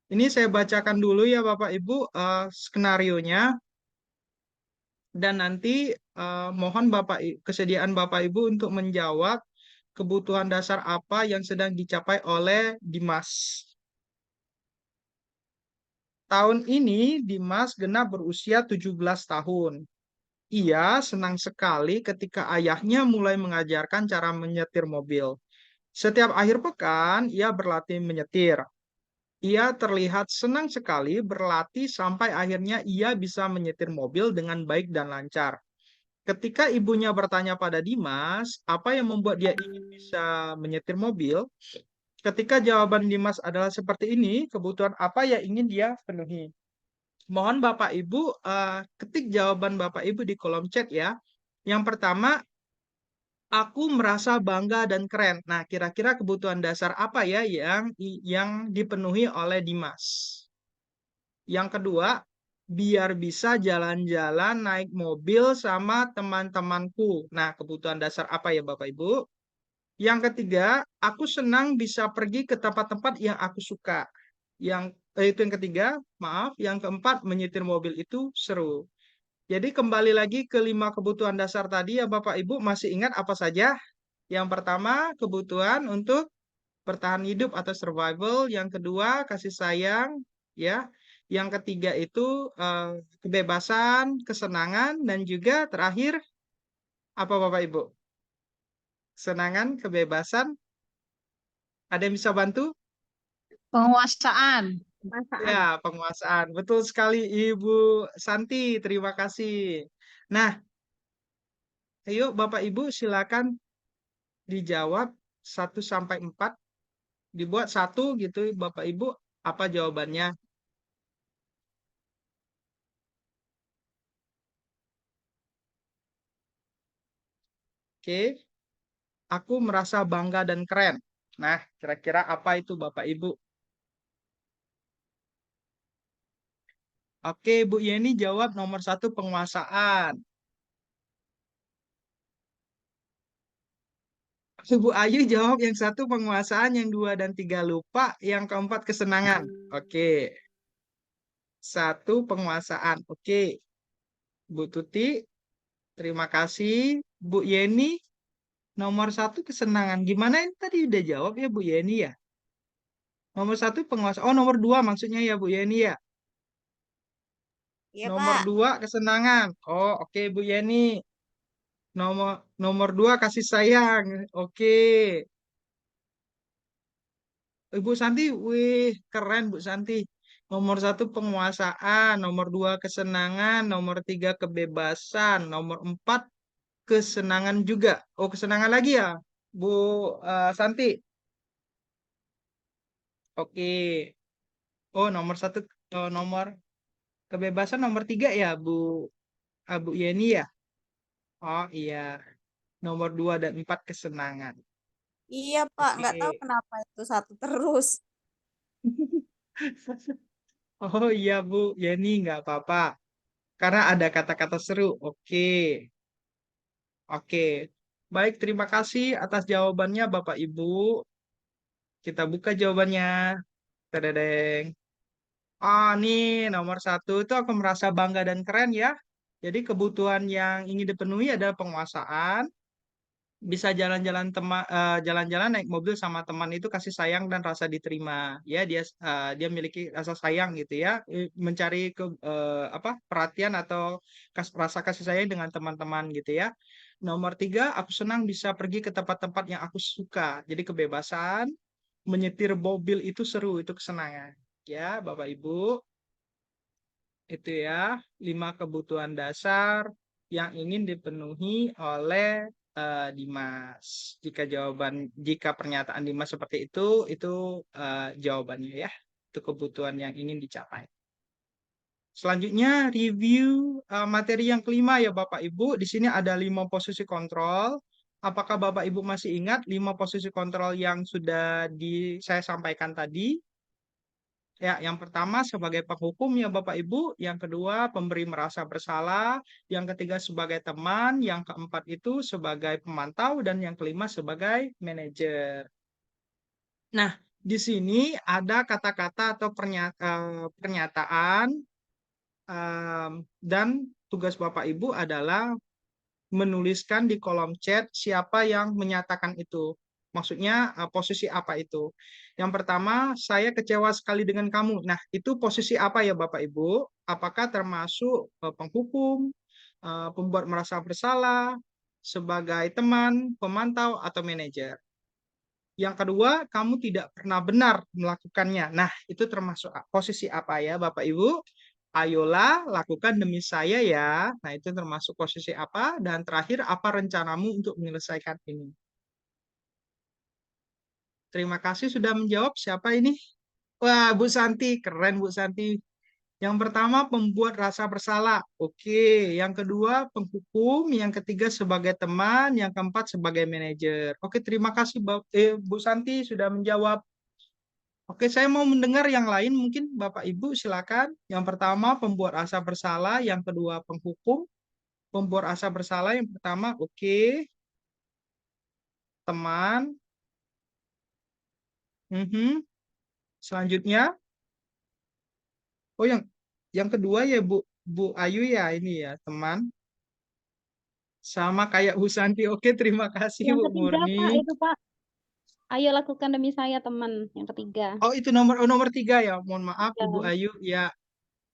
Ini saya bacakan dulu ya Bapak Ibu skenarionya. Dan nanti mohon kesediaan Bapak Ibu untuk menjawab kebutuhan dasar apa yang sedang dicapai oleh Dimas. Tahun ini Dimas genap berusia 17 tahun. Ia senang sekali ketika ayahnya mulai mengajarkan cara menyetir mobil. Setiap akhir pekan, ia berlatih menyetir. Ia terlihat senang sekali berlatih sampai akhirnya ia bisa menyetir mobil dengan baik dan lancar. Ketika ibunya bertanya pada Dimas, apa yang membuat dia ingin bisa menyetir mobil? Ketika jawaban Dimas adalah seperti ini, kebutuhan apa yang ingin dia penuhi? Mohon Bapak Ibu ketik jawaban Bapak Ibu di kolom chat ya. Yang pertama, aku merasa bangga dan keren. Nah, kira-kira kebutuhan dasar apa ya yang dipenuhi oleh Dimas? Yang kedua, biar bisa jalan-jalan naik mobil sama teman-temanku. Nah, kebutuhan dasar apa ya Bapak Ibu? Yang ketiga, aku senang bisa pergi ke tempat-tempat yang aku suka. Itu yang ketiga, maaf. Yang keempat, menyetir mobil itu seru. Jadi kembali lagi ke 5 kebutuhan dasar tadi ya Bapak Ibu, masih ingat apa saja? Yang pertama, kebutuhan untuk bertahan hidup atau survival. Yang kedua, kasih sayang, ya. Yang ketiga itu kebebasan, kesenangan, dan juga terakhir apa Bapak Ibu? Kesenangan, kebebasan. Ada yang bisa bantu? Penguasaan. Ya, penguasaan. Betul sekali Ibu Santi. Terima kasih. Nah, ayo Bapak Ibu silakan dijawab 1 sampai 4. Dibuat 1 gitu Bapak Ibu. Apa jawabannya? Oke. Aku merasa bangga dan keren. Nah, kira-kira apa itu Bapak Ibu? Oke, Bu Yeni jawab nomor 1 penguasaan. Bu Ayu jawab yang 1 penguasaan, yang 2 dan 3 lupa, yang keempat kesenangan. Oke, 1 penguasaan. Oke, Bu Tuti, terima kasih. Bu Yeni, nomor 1 kesenangan. Gimana ini tadi udah jawab ya Bu Yeni ya? Nomor 1 penguasaan. Oh, nomor 2 maksudnya ya Bu Yeni ya? Iya, Nomor Pak. 2 kesenangan. Oh, oke Bu Yeni. Nomor nomor 2 kasih sayang. Oke. Ibu Santi, wih, keren Bu Santi. Nomor 1 penguasaan, nomor 2 kesenangan, nomor 3 kebebasan, nomor 4 kesenangan juga. Oh, kesenangan lagi ya, Bu Santi. Oke. Oh, nomor 1, nomor kebebasan nomor 3 ya, Bu Yeni ya. Oh iya, nomor 2 dan 4 kesenangan. Iya, Pak. Nggak tahu Oke. kenapa itu satu terus. Oh iya Bu Yeni, nggak apa-apa. Karena ada kata-kata seru. Oke. Oke. Baik, terima kasih atas jawabannya Bapak Ibu. Kita buka jawabannya. Tadadeng. Ah, nih nomor 1 itu aku merasa bangga dan keren ya. Jadi kebutuhan yang ingin dipenuhi adalah penguasaan, bisa jalan-jalan naik mobil sama teman itu kasih sayang dan rasa diterima. Ya, dia memiliki rasa sayang gitu ya, mencari apa perhatian atau rasa kasih sayang dengan teman-teman gitu ya. Nomor 3, aku senang bisa pergi ke tempat-tempat yang aku suka. Jadi kebebasan, menyetir mobil itu seru, itu kesenangan. Ya, Bapak Ibu, itu ya 5 kebutuhan dasar yang ingin dipenuhi oleh Dimas. Jika pernyataan Dimas seperti itu jawabannya ya. Itu kebutuhan yang ingin dicapai. Selanjutnya review materi yang kelima ya Bapak Ibu. Di sini ada 5 posisi kontrol. Apakah Bapak Ibu masih ingat 5 posisi kontrol yang sudah saya sampaikan tadi? Ya, yang pertama sebagai penghukum ya Bapak Ibu, yang kedua pemberi merasa bersalah, yang ketiga sebagai teman, yang keempat itu sebagai pemantau, dan yang kelima sebagai manajer. Nah, di sini ada kata-kata atau pernyataan dan tugas Bapak Ibu adalah menuliskan di kolom chat siapa yang menyatakan itu. Maksudnya posisi apa itu. Yang pertama, saya kecewa sekali dengan kamu. Nah, itu posisi apa ya Bapak Ibu? Apakah termasuk penghukum, pembuat merasa bersalah, sebagai teman, pemantau, atau manajer? Yang kedua, kamu tidak pernah benar melakukannya. Nah, itu termasuk posisi apa ya Bapak Ibu? Ayolah lakukan demi saya ya. Nah, itu termasuk posisi apa? Dan terakhir, apa rencanamu untuk menyelesaikan ini? Terima kasih sudah menjawab. Siapa ini? Wah, Bu Santi. Keren, Bu Santi. Yang pertama, pembuat rasa bersalah. Oke. Yang kedua, penghukum. Yang ketiga, sebagai teman. Yang keempat, sebagai manajer. Oke, terima kasih Bu Santi sudah menjawab. Oke, saya mau mendengar yang lain. Mungkin Bapak Ibu silakan. Yang pertama, pembuat rasa bersalah. Yang kedua, penghukum. Pembuat rasa bersalah yang pertama, oke. Teman. Mhm. Selanjutnya, oh yang kedua ya Bu Ayu ya ini ya teman. Sama kayak Bu Santi. Oke, terima kasih Yang Bu ketiga, Murni. Pak, itu Pak. Ayo lakukan demi saya, teman. Yang ketiga. Oh, itu nomor 3 ya. Mohon maaf Ya. Ibu Ayu ya,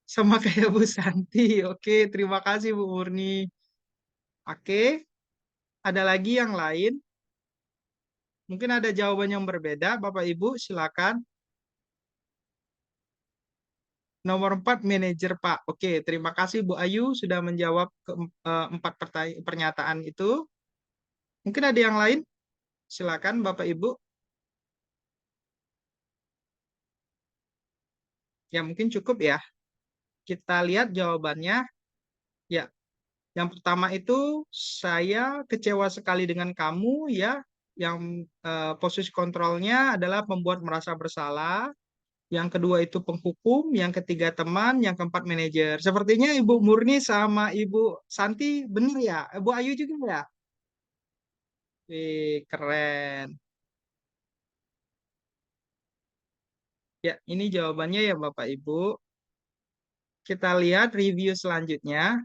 sama kayak Bu Santi. Oke, terima kasih Bu Murni. Oke, ada lagi yang lain? Mungkin ada jawaban yang berbeda, Bapak Ibu, silakan. Nomor 4, manajer Pak. Oke, terima kasih Bu Ayu sudah menjawab keempat pernyataan itu. Mungkin ada yang lain? Silakan Bapak Ibu. Ya, mungkin cukup ya. Kita lihat jawabannya. Ya, yang pertama itu saya kecewa sekali dengan kamu ya. Yang posisi kontrolnya adalah membuat merasa bersalah. Yang kedua itu penghukum, yang ketiga teman, yang keempat manajer. Sepertinya Ibu Murni sama Ibu Santi benar ya? Ibu Ayu juga ya? Keren. Ya, ini jawabannya ya Bapak Ibu. Kita lihat review selanjutnya.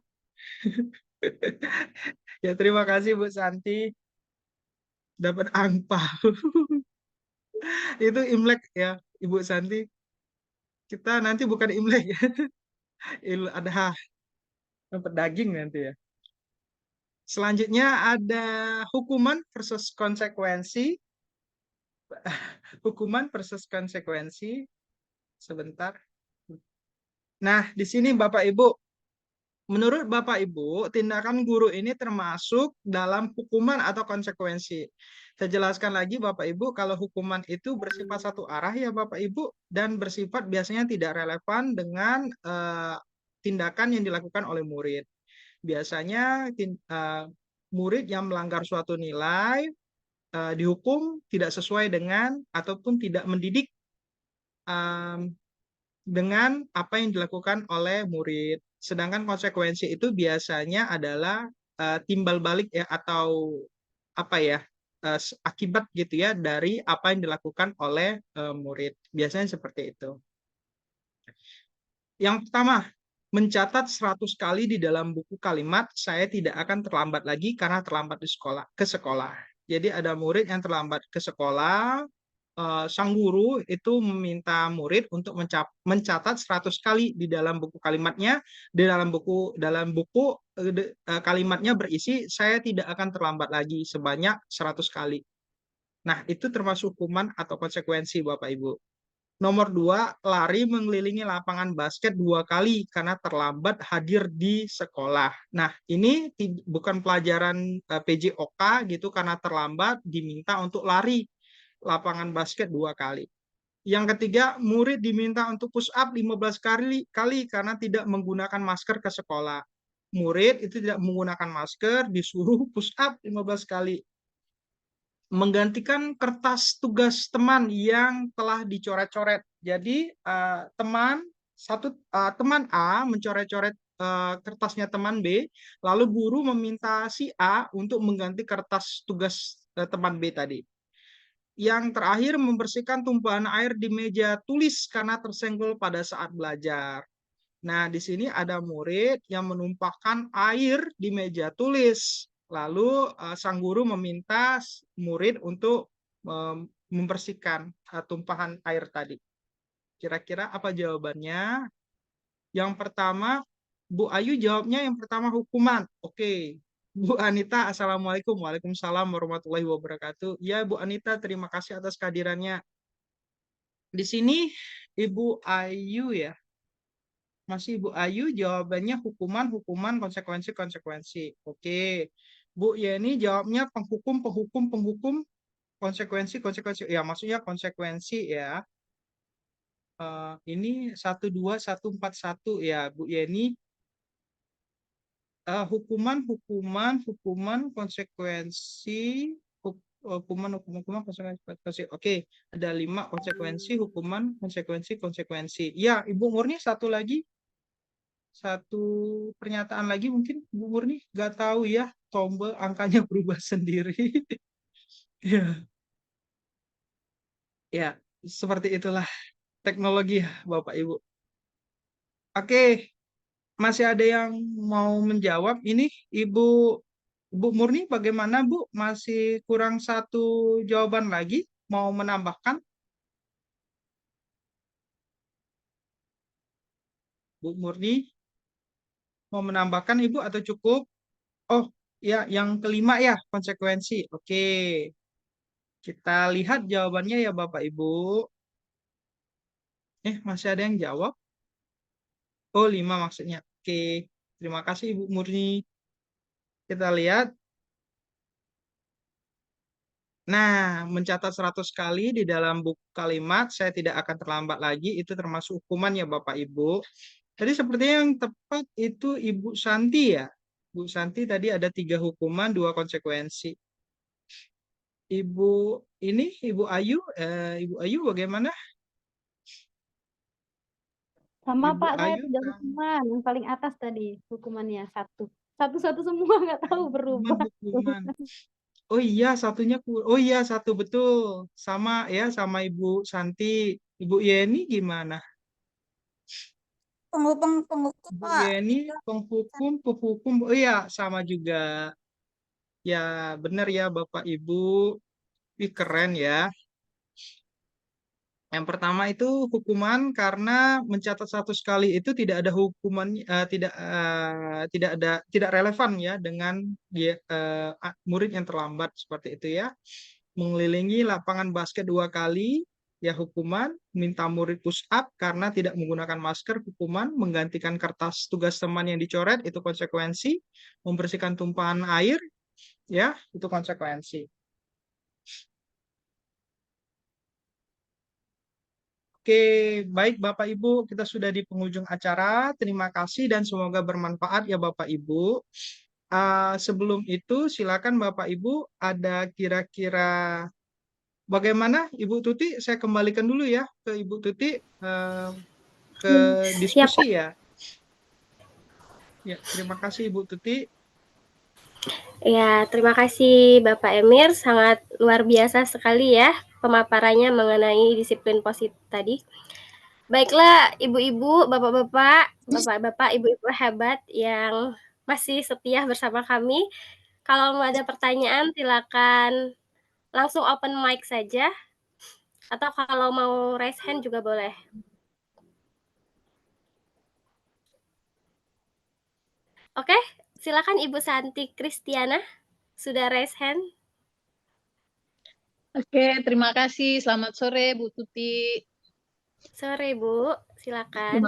Ya, terima kasih Bu Santi. Dapat angpau. Itu Imlek ya, Ibu Santi. Kita nanti bukan Imlek ya. Idul Adha. Dapat daging nanti ya. Selanjutnya ada hukuman versus konsekuensi. Hukuman versus konsekuensi. Sebentar. Nah, di sini Bapak Ibu, menurut Bapak Ibu, tindakan guru ini termasuk dalam hukuman atau konsekuensi. Saya jelaskan lagi Bapak Ibu, kalau hukuman itu bersifat satu arah ya Bapak Ibu, dan bersifat biasanya tidak relevan dengan tindakan yang dilakukan oleh murid. Biasanya murid yang melanggar suatu nilai dihukum tidak sesuai dengan ataupun tidak mendidik dengan apa yang dilakukan oleh murid. Sedangkan konsekuensi itu biasanya adalah timbal balik ya atau apa ya akibat gitu ya dari apa yang dilakukan oleh murid. Biasanya seperti itu. Yang pertama, mencatat 100 kali di dalam buku kalimat, saya tidak akan terlambat lagi karena terlambat ke sekolah. Jadi ada murid yang terlambat ke sekolah, sang guru itu meminta murid untuk mencatat 100 kali di dalam buku kalimatnya. Di dalam buku kalimatnya berisi, saya tidak akan terlambat lagi sebanyak 100 kali. Nah, itu termasuk hukuman atau konsekuensi Bapak Ibu. Nomor 2, lari mengelilingi lapangan basket 2 kali karena terlambat hadir di sekolah. Nah, ini bukan pelajaran PJOK gitu, karena terlambat diminta untuk lari lapangan basket 2 kali. Yang ketiga, murid diminta untuk push up 15 kali karena tidak menggunakan masker ke sekolah. Murid itu tidak menggunakan masker, disuruh push up 15 kali. Menggantikan kertas tugas teman yang telah dicoret-coret. Jadi teman A mencoret-coret kertasnya teman B, lalu guru meminta si A untuk mengganti kertas tugas teman B tadi. Yang terakhir, membersihkan tumpahan air di meja tulis karena tersenggol pada saat belajar. Nah, di sini ada murid yang menumpahkan air di meja tulis. Lalu sang guru meminta murid untuk membersihkan tumpahan air tadi. Kira-kira apa jawabannya? Yang pertama, Bu Ayu jawabnya yang pertama hukuman. Oke. Bu Anita, Assalamualaikum. Waalaikumsalam warahmatullahi wabarakatuh. Ya, Bu Anita, terima kasih atas kehadirannya. Di sini Ibu Ayu ya. Masih Ibu Ayu jawabannya hukuman, konsekuensi. Oke. Bu Yeni jawabnya penghukum, konsekuensi. Ya, maksudnya konsekuensi ya. Ini 12141 ya, Bu Yeni. Hukuman, konsekuensi, konsekuensi. Oke, ada 5 konsekuensi, hukuman, konsekuensi. Ya, Ibu Murni satu lagi. Satu pernyataan lagi mungkin Bu Murni, nggak tahu ya, tombol angkanya berubah sendiri. Ya, ya, seperti itulah teknologi ya, Bapak Ibu. Oke, masih ada yang mau menjawab? Ini Bu Murni bagaimana Bu? Masih kurang satu jawaban lagi? Mau menambahkan? Bu Murni mau menambahkan Ibu atau cukup? Oh ya, yang kelima ya, konsekuensi. Oke, kita lihat jawabannya ya Bapak Ibu. Masih ada yang jawab? Oh, 5 maksudnya. Oke, terima kasih Ibu Murni. Kita lihat. Nah, mencatat 100 kali di dalam buku kalimat, saya tidak akan terlambat lagi, itu termasuk hukuman ya Bapak Ibu. Tadi sepertinya yang tepat itu Ibu Santi ya. Bu Santi tadi ada 3 hukuman, 2 konsekuensi. Ibu Ayu bagaimana? Sama Ibu Pak, saya Ayu 3 hukuman. Yang paling atas tadi hukumannya 1. Satu-satu semua nggak tahu berubah. hukuman. Oh iya, oh iya, 1 betul. Sama ya, sama Ibu Santi. Ibu Yeni gimana? Penghukum, Bu Pak. Yeni, penghukum. Oh iya, sama juga. Ya, benar ya Bapak Ibu. Ih, keren ya. Yang pertama itu hukuman karena mencatat 100 kali itu tidak ada hukuman, tidak relevan ya dengan dia, murid yang terlambat seperti itu ya. Mengelilingi lapangan basket 2 kali ya hukuman, minta murid push up karena tidak menggunakan masker hukuman, menggantikan kertas tugas teman yang dicoret itu konsekuensi, membersihkan tumpahan air ya itu konsekuensi. Oke, baik Bapak Ibu, kita sudah di penghujung acara. Terima kasih dan semoga bermanfaat ya Bapak Ibu. Sebelum itu, silakan Bapak Ibu ada kira-kira bagaimana Ibu Tuti? Saya kembalikan dulu ya ke Ibu Tuti ke Siap, Pak. diskusi ya. Ya, terima kasih Ibu Tuti. Ya, terima kasih Bapak Emir, sangat luar biasa sekali ya pemaparannya mengenai disiplin positif tadi. Baiklah, ibu-ibu, bapak-bapak, ibu-ibu hebat yang masih setia bersama kami. Kalau mau ada pertanyaan, silakan langsung open mic saja, atau kalau mau raise hand juga boleh. Oke, silakan Ibu Santi Kristiana, sudah raise hand. Oke, terima kasih. Selamat sore, Bu Tuti. Sore, Bu, silakan.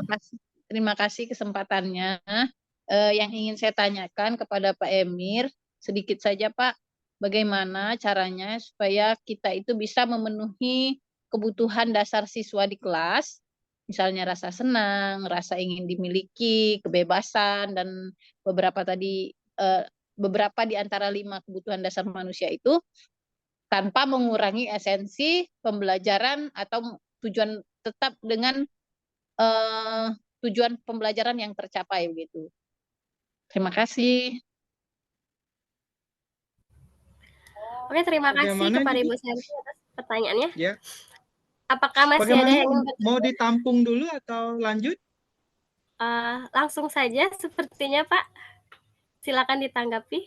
Terima kasih kesempatannya. Yang ingin saya tanyakan kepada Pak Emir, sedikit saja Pak, bagaimana caranya supaya kita itu bisa memenuhi kebutuhan dasar siswa di kelas, misalnya rasa senang, rasa ingin dimiliki, kebebasan, dan beberapa tadi beberapa di antara 5 kebutuhan dasar manusia itu tanpa mengurangi esensi pembelajaran atau tujuan tetap dengan tujuan pembelajaran yang tercapai begitu. Terima kasih. Oke, terima kasih Bagaimana kepada ini, Bu? Ibu Santi atas pertanyaannya. Ya, Apakah masih ada bagaimana yang ingin mau bertanya? ditampung dulu atau lanjut? Langsung saja sepertinya, Pak. Silakan ditanggapi.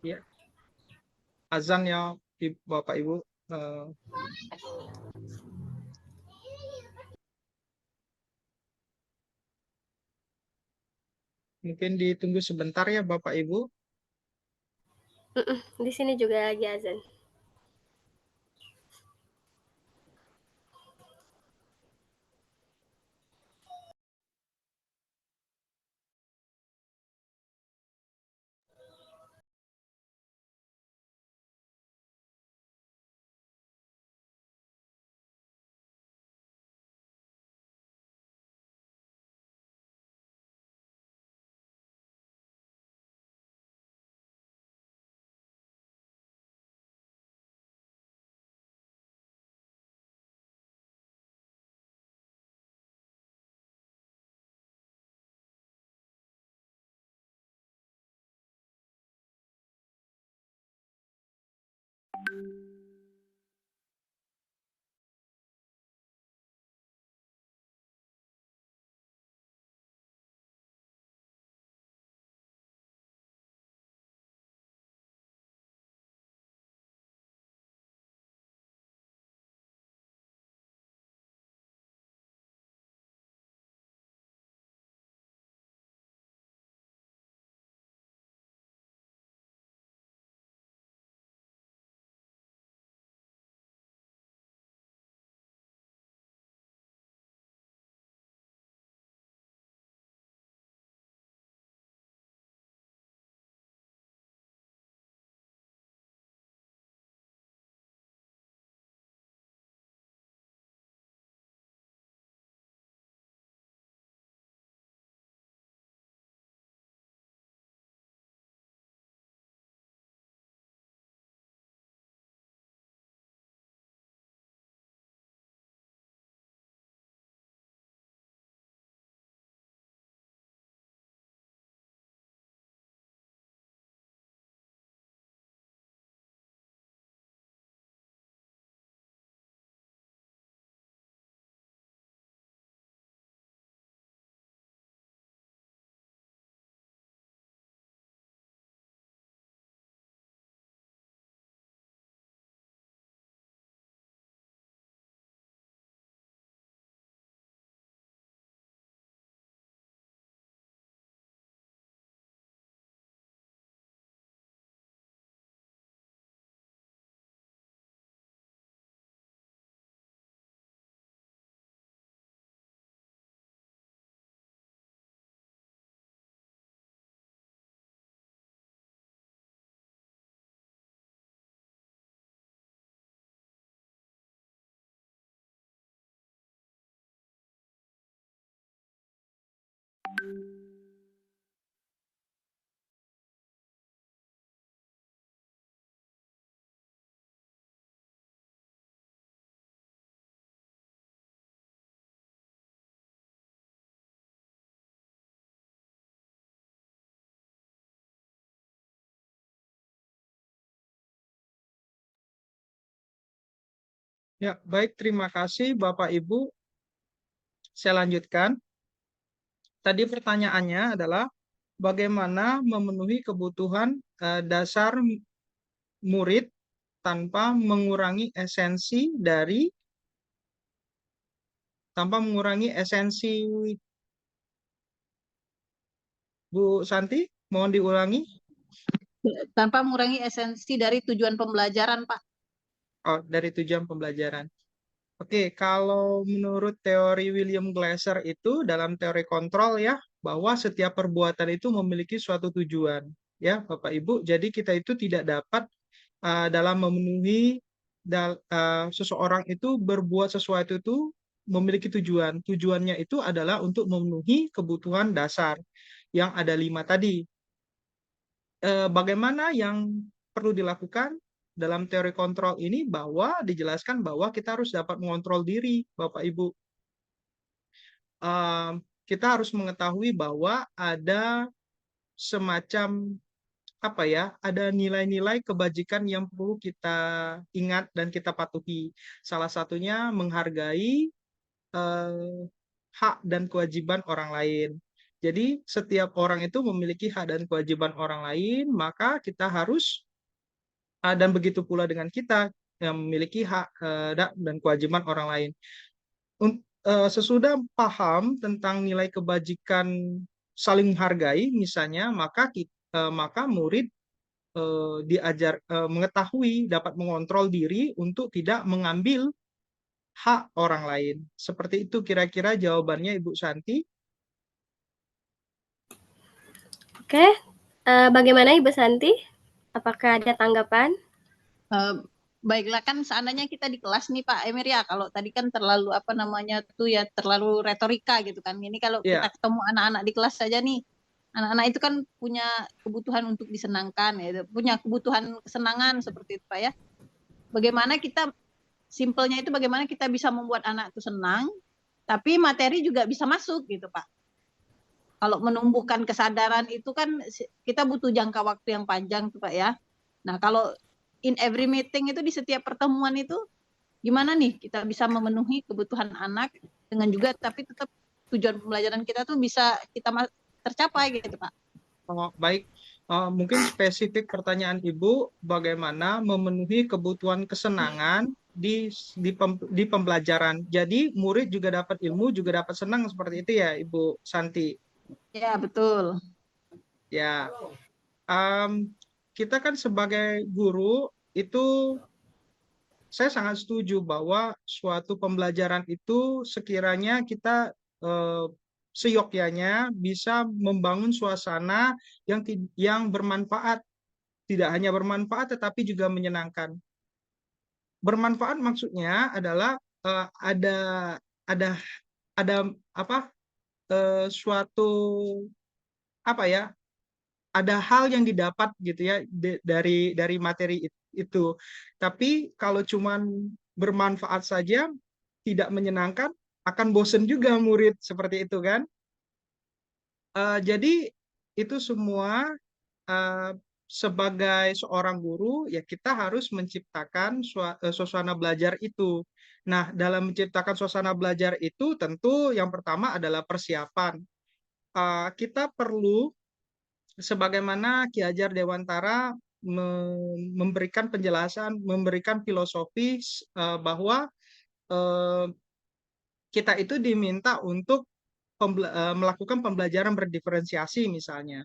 Ya, azan ya Bapak Ibu. Mungkin ditunggu sebentar ya Bapak Ibu. Di sini juga lagi azan. Ya, baik, terima kasih Bapak Ibu. Saya lanjutkan. Tadi pertanyaannya adalah bagaimana memenuhi kebutuhan dasar murid tanpa mengurangi esensi. Bu Santi, mohon diulangi. Tanpa mengurangi esensi dari tujuan pembelajaran, Pak. Oh, dari tujuan pembelajaran. Oke, kalau menurut teori William Glasser itu dalam teori kontrol ya, bahwa setiap perbuatan itu memiliki suatu tujuan. Ya, Bapak Ibu, jadi kita itu tidak dapat dalam memenuhi seseorang itu berbuat sesuatu itu memiliki tujuan. Tujuannya itu adalah untuk memenuhi kebutuhan dasar yang ada 5 tadi. Bagaimana yang perlu dilakukan dalam teori kontrol ini, bahwa dijelaskan bahwa kita harus dapat mengontrol diri, Bapak Ibu. Kita harus mengetahui bahwa ada semacam ada nilai-nilai kebajikan yang perlu kita ingat dan kita patuhi. Salah satunya menghargai hak dan kewajiban orang lain. Jadi setiap orang itu memiliki hak dan kewajiban orang lain, maka kita harus dan begitu pula dengan kita yang memiliki hak dan kewajiban orang lain. Sesudah paham tentang nilai kebajikan saling menghargai, misalnya, maka murid diajar mengetahui, dapat mengontrol diri untuk tidak mengambil hak orang lain. Seperti itu kira-kira jawabannya, Ibu Santi. Oke, bagaimana Ibu Santi? Apakah ada tanggapan? Baiklah, kan seandainya kita di kelas nih Pak Emir ya, kalau tadi kan terlalu terlalu retorika gitu kan. Ini kalau kita ketemu anak-anak di kelas saja nih, anak-anak itu kan punya kebutuhan untuk disenangkan, ya, punya kebutuhan kesenangan seperti itu Pak ya. Bagaimana kita, simpelnya itu bagaimana kita bisa membuat anak itu senang, tapi materi juga bisa masuk gitu Pak. Kalau menumbuhkan kesadaran itu kan kita butuh jangka waktu yang panjang tuh Pak ya. Nah kalau in every meeting itu, di setiap pertemuan itu, gimana nih kita bisa memenuhi kebutuhan anak dengan juga tapi tetap tujuan pembelajaran kita tuh bisa kita tercapai gitu Pak. Oh, baik, mungkin spesifik pertanyaan Ibu, bagaimana memenuhi kebutuhan kesenangan di pembelajaran. Jadi murid juga dapat ilmu, juga dapat senang, seperti itu ya Ibu Santi? Ya, betul. Ya, kita kan sebagai guru itu, saya sangat setuju bahwa suatu pembelajaran itu sekiranya kita seyogyanya bisa membangun suasana yang bermanfaat, tidak hanya bermanfaat tetapi juga menyenangkan. Bermanfaat maksudnya adalah suatu ada hal yang didapat gitu ya dari materi itu. Tapi kalau cuman bermanfaat saja, tidak menyenangkan, akan bosen juga murid, seperti itu kan. Jadi itu semua sebagai seorang guru ya kita harus menciptakan suasana belajar itu. Nah, dalam menciptakan suasana belajar itu tentu yang pertama adalah persiapan. Kita perlu, sebagaimana Ki Hajar Dewantara memberikan penjelasan, memberikan filosofi bahwa kita itu diminta untuk melakukan pembelajaran berdiferensiasi misalnya.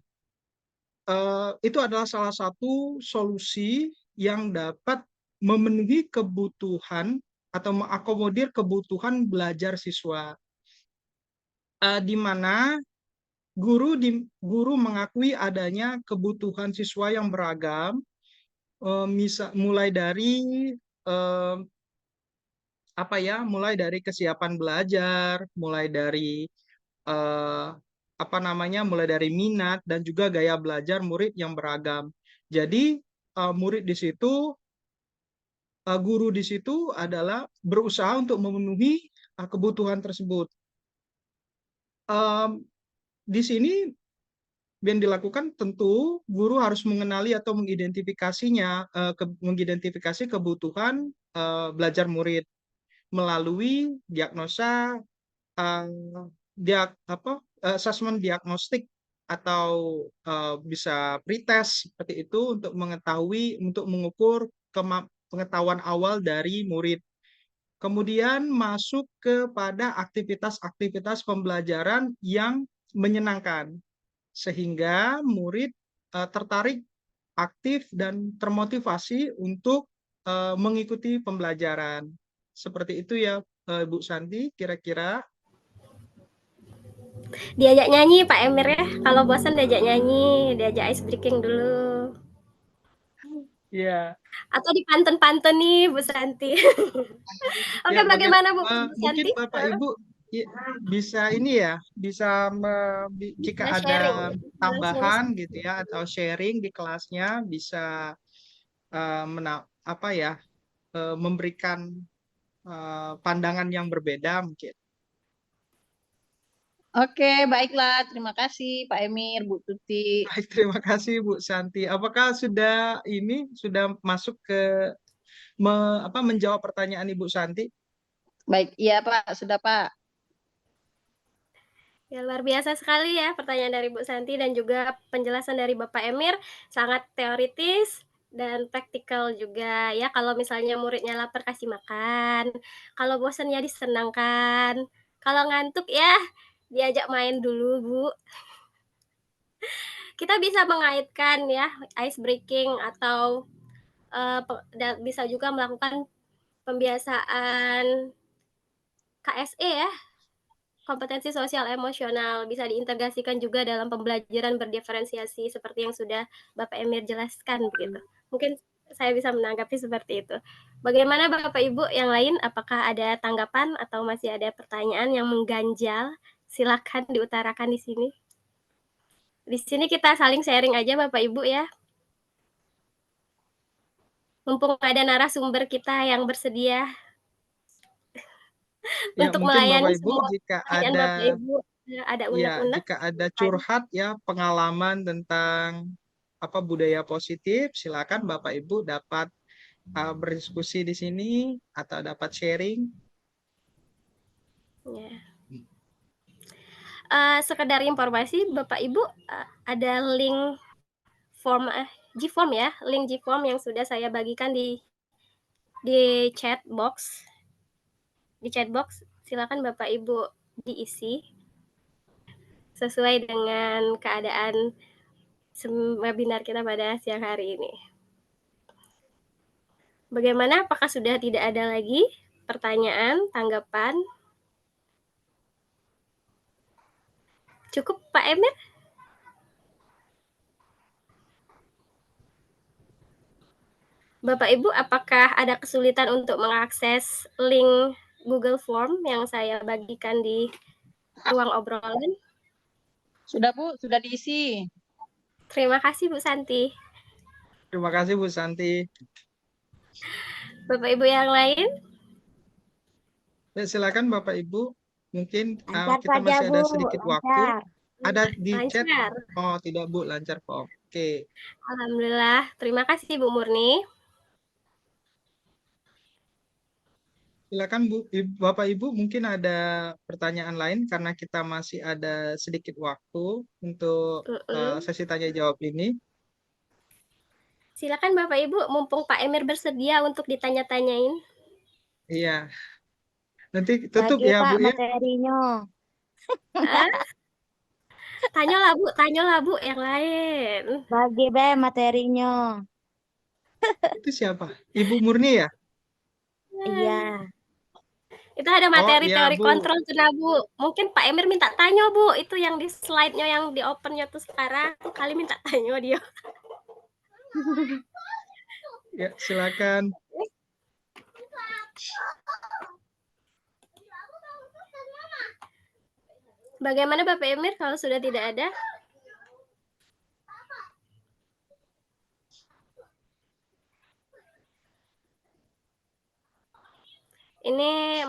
Itu adalah salah satu solusi yang dapat memenuhi kebutuhan atau mengakomodir kebutuhan belajar siswa, di mana guru mengakui adanya kebutuhan siswa yang beragam, mulai dari mulai dari kesiapan belajar, mulai dari apa namanya, mulai dari minat dan juga gaya belajar murid yang beragam. Jadi murid di situ, guru di situ adalah berusaha untuk memenuhi kebutuhan tersebut. Di sini yang dilakukan tentu guru harus mengenali atau mengidentifikasi kebutuhan belajar murid melalui diagnosa, asesmen diagnostik atau bisa pretest seperti itu untuk mengukur pengetahuan awal dari murid. Kemudian masuk kepada aktivitas-aktivitas pembelajaran yang menyenangkan sehingga murid tertarik, aktif dan termotivasi untuk mengikuti pembelajaran. Seperti itu ya, Bu Santi, kira-kira. Diajak nyanyi Pak Emir ya. Kalau bosan diajak nyanyi, diajak ice breaking dulu. Iya. Atau dipantun-pantun nih Bu Santi. Oke, Ya, bagaimana Bu mungkin Santi? Bapak Ibu bisa ini ya, bisa jika Bisa ada sharing. Langsung tambahan gitu ya atau sharing di kelasnya bisa memberikan pandangan yang berbeda mungkin. Oke, baiklah. Terima kasih Pak Emir, Bu Tuti. Baik, terima kasih Bu Santi. Apakah sudah masuk ke menjawab pertanyaan Ibu Santi? Baik, iya Pak, sudah Pak. Ya, luar biasa sekali ya pertanyaan dari Bu Santi dan juga penjelasan dari Bapak Emir sangat teoritis dan praktikal juga ya. Kalau misalnya muridnya lapar kasih makan, kalau bosannya disenangkan, kalau ngantuk ya diajak main dulu Bu. Kita bisa mengaitkan ya ice breaking atau bisa juga melakukan pembiasaan KSE ya, kompetensi sosial emosional, bisa diintegrasikan juga dalam pembelajaran berdiferensiasi seperti yang sudah Bapak Emir jelaskan begitu. Mungkin saya bisa menanggapi seperti itu. Bagaimana Bapak Ibu yang lain, apakah ada tanggapan atau masih ada pertanyaan yang mengganjal? Silakan diutarakan di sini. Di sini kita saling sharing aja Bapak Ibu ya. Mumpung ada narasumber kita yang bersedia Ya, untuk mungkin Bapak melayani Ibu semua jika pertanyaan ada Bapak Ibu, ada unek-unek. jika ada curhat ya pengalaman tentang budaya positif, silakan Bapak Ibu dapat berdiskusi di sini atau dapat sharing. Ya. Sekedar informasi, Bapak Ibu ada link form Gform ya, link Gform yang sudah saya bagikan di chat box. Di chat box, silakan Bapak Ibu diisi sesuai dengan keadaan webinar kita pada siang hari ini. Bagaimana? Apakah sudah tidak ada lagi pertanyaan, tanggapan? Cukup Pak Emir? Bapak Ibu, apakah ada kesulitan untuk mengakses link Google Form yang saya bagikan di ruang obrolan? Sudah Bu, sudah diisi. Terima kasih Bu Santi. Terima kasih Bu Santi. Bapak Ibu yang lain? Ya, silakan Bapak Ibu. Mungkin Lancar kita saja, masih ada Bu. sedikit waktu. Lancar. Ada di chat. Lancar. Oh, tidak Bu, lancar kok. Oke. Alhamdulillah. Terima kasih Bu Murni. Silakan Bapak Ibu, mungkin ada pertanyaan lain karena kita masih ada sedikit waktu untuk sesi tanya jawab ini. Silakan Bapak Ibu, mumpung Pak Emir bersedia untuk ditanya-tanyain. Iya. Nanti tutup Bagi ya Pak Bu ya. materinya. Tanyalah Bu yang lain. Bagi materinya. Itu siapa? Ibu Murni ya? Iya. Itu ada materi iya, teori Bu. kontrol tuh Bu. Mungkin Pak Emir minta tanya Bu, itu yang di slide-nya yang di open-nya tuh sekarang, kali minta tanya dia. Ya, silakan. Bagaimana Bapak Emir kalau sudah tidak ada? Ini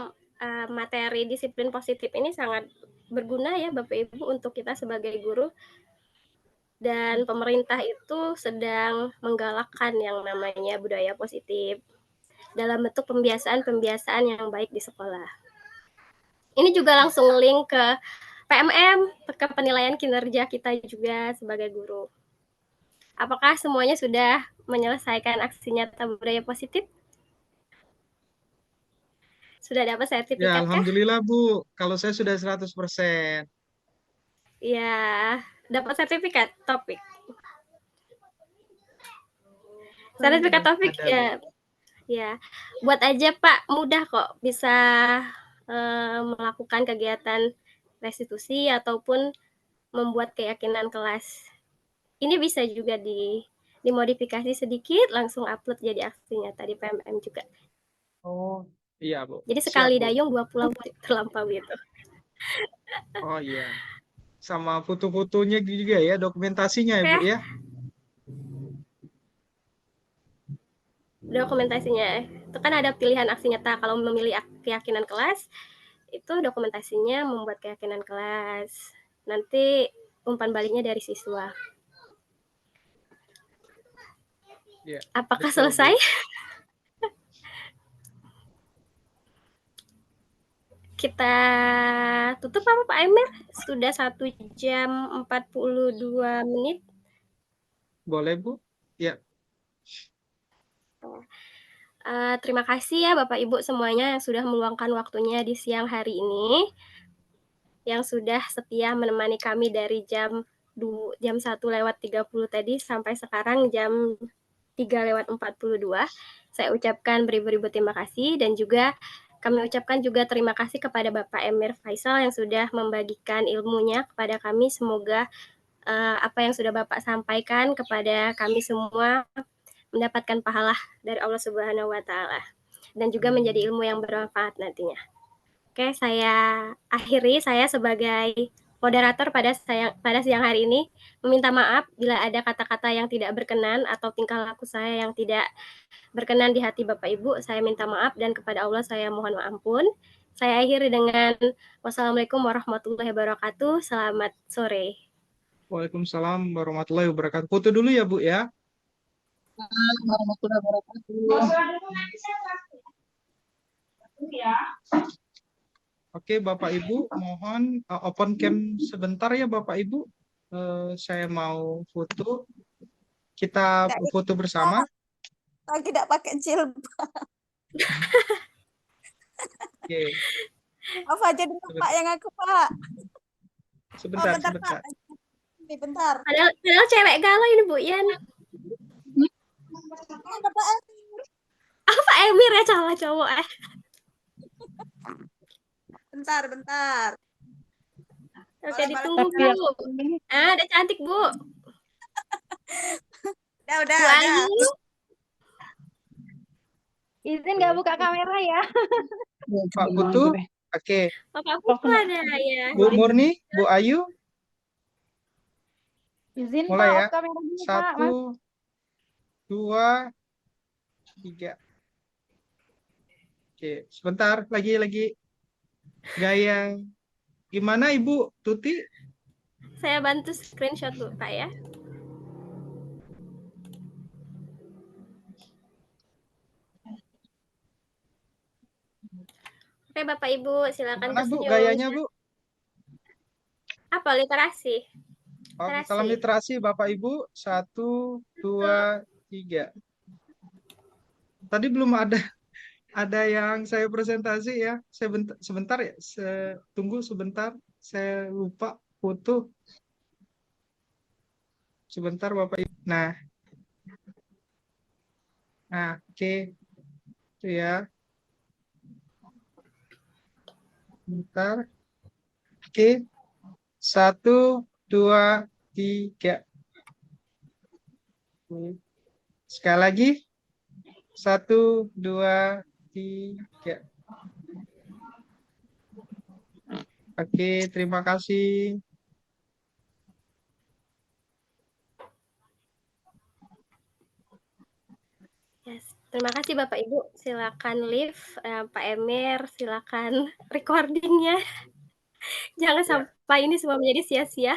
materi disiplin positif ini sangat berguna ya Bapak Ibu untuk kita sebagai guru. Dan pemerintah itu sedang menggalakkan yang namanya budaya positif dalam bentuk pembiasaan-pembiasaan yang baik di sekolah. Ini juga langsung link ke PMM, ke penilaian kinerja kita juga sebagai guru. Apakah semuanya sudah menyelesaikan aksi nyata budaya positif? Sudah dapat Ya, sertifikat kah? alhamdulillah Bu. Kalau saya sudah 100%. Ya, dapat sertifikat topik. Sertifikat topik Ada, Bu. ya. Ya, buat aja Pak, mudah kok bisa melakukan kegiatan restitusi ataupun membuat keyakinan kelas. Ini bisa juga dimodifikasi sedikit, langsung upload jadi aksi nyata di PMM juga. Oh, iya Bu. Jadi Siap sekali Bu. dayung 2 pulau terlampau gitu. Oh iya. Sama foto-fotonya juga ya, dokumentasinya ya Bu Oke, ya. dokumentasinya. Itu kan ada pilihan aksi nyata kalau memilih keyakinan kelas, itu dokumentasinya membuat keyakinan kelas. Nanti umpan baliknya dari siswa. Iya, Apakah betul, Bu. selesai? Kita tutup apa Pak Emir? Sudah 1 jam 42 menit. Boleh Bu? Ya. Terima kasih ya Bapak Ibu semuanya yang sudah meluangkan waktunya di siang hari ini, yang sudah setia menemani kami dari jam 1:30 tadi sampai sekarang jam 3:42. Saya ucapkan beribu-ribu terima kasih dan juga kami ucapkan juga terima kasih kepada Bapak Emir Faisal yang sudah membagikan ilmunya kepada kami. Semoga apa yang sudah Bapak sampaikan kepada kami semua mendapatkan pahala dari Allah Subhanahu wa Ta'ala dan juga menjadi ilmu yang bermanfaat nantinya. Oke, saya akhiri. Saya sebagai moderator pada siang hari ini meminta maaf bila ada kata-kata yang tidak berkenan atau tingkah laku saya yang tidak berkenan di hati Bapak Ibu. Saya minta maaf dan kepada Allah saya mohon ampun. Saya akhiri dengan wassalamualaikum warahmatullahi wabarakatuh. Selamat sore. Waalaikumsalam warahmatullahi wabarakatuh. Foto dulu ya Bu ya. Warahmatullahi wabarakatuh. Oke Bapak Ibu, mohon open cam sebentar ya Bapak Ibu. Saya mau foto. Kita foto bersama. Saya tidak pakai jilbab. Oke. Apa aja dulu Pak yang aku Pak. Sebentar, bentar, sebentar. Pak. Ini bentar. Padahal cewek galau ini Bu Yan. Bapak Emir. Pak Emir ya cowok Bentar. Oke, Boleh, ditunggu Tapi Bu. Udah cantik Bu. Udah. Bu Ayu. Izin nggak buka kamera ya? Pak Putu. Oke. Bapak Putu ada ya. Bu Murni, Bu Ayu. Izin Mulai Pak, ya. off kamera dulu Pak. Mas. 1, 2, 3. Oke, sebentar lagi gaya. Gimana Ibu Tuti? Saya bantu screenshot Bu Pak ya. Oke Bapak Ibu silakan Gimana Bu tersenyum. gayanya Bu? Apa literasi? Oke, salam literasi Bapak Ibu. 1, 2, 3. Tadi belum ada yang saya presentasi ya. Sebentar ya. Tunggu sebentar. Saya lupa foto. Sebentar Bapak Ibu. Nah, oke. Itu ya. Bentar. Oke. 1, 2, 3. Sekali lagi. 1, 2, 3. Oke, terima kasih. Yes. Terima kasih Bapak Ibu. Silakan live, Pak Emir, silakan recordingnya. Jangan Ya. sampai ini semua menjadi sia-sia.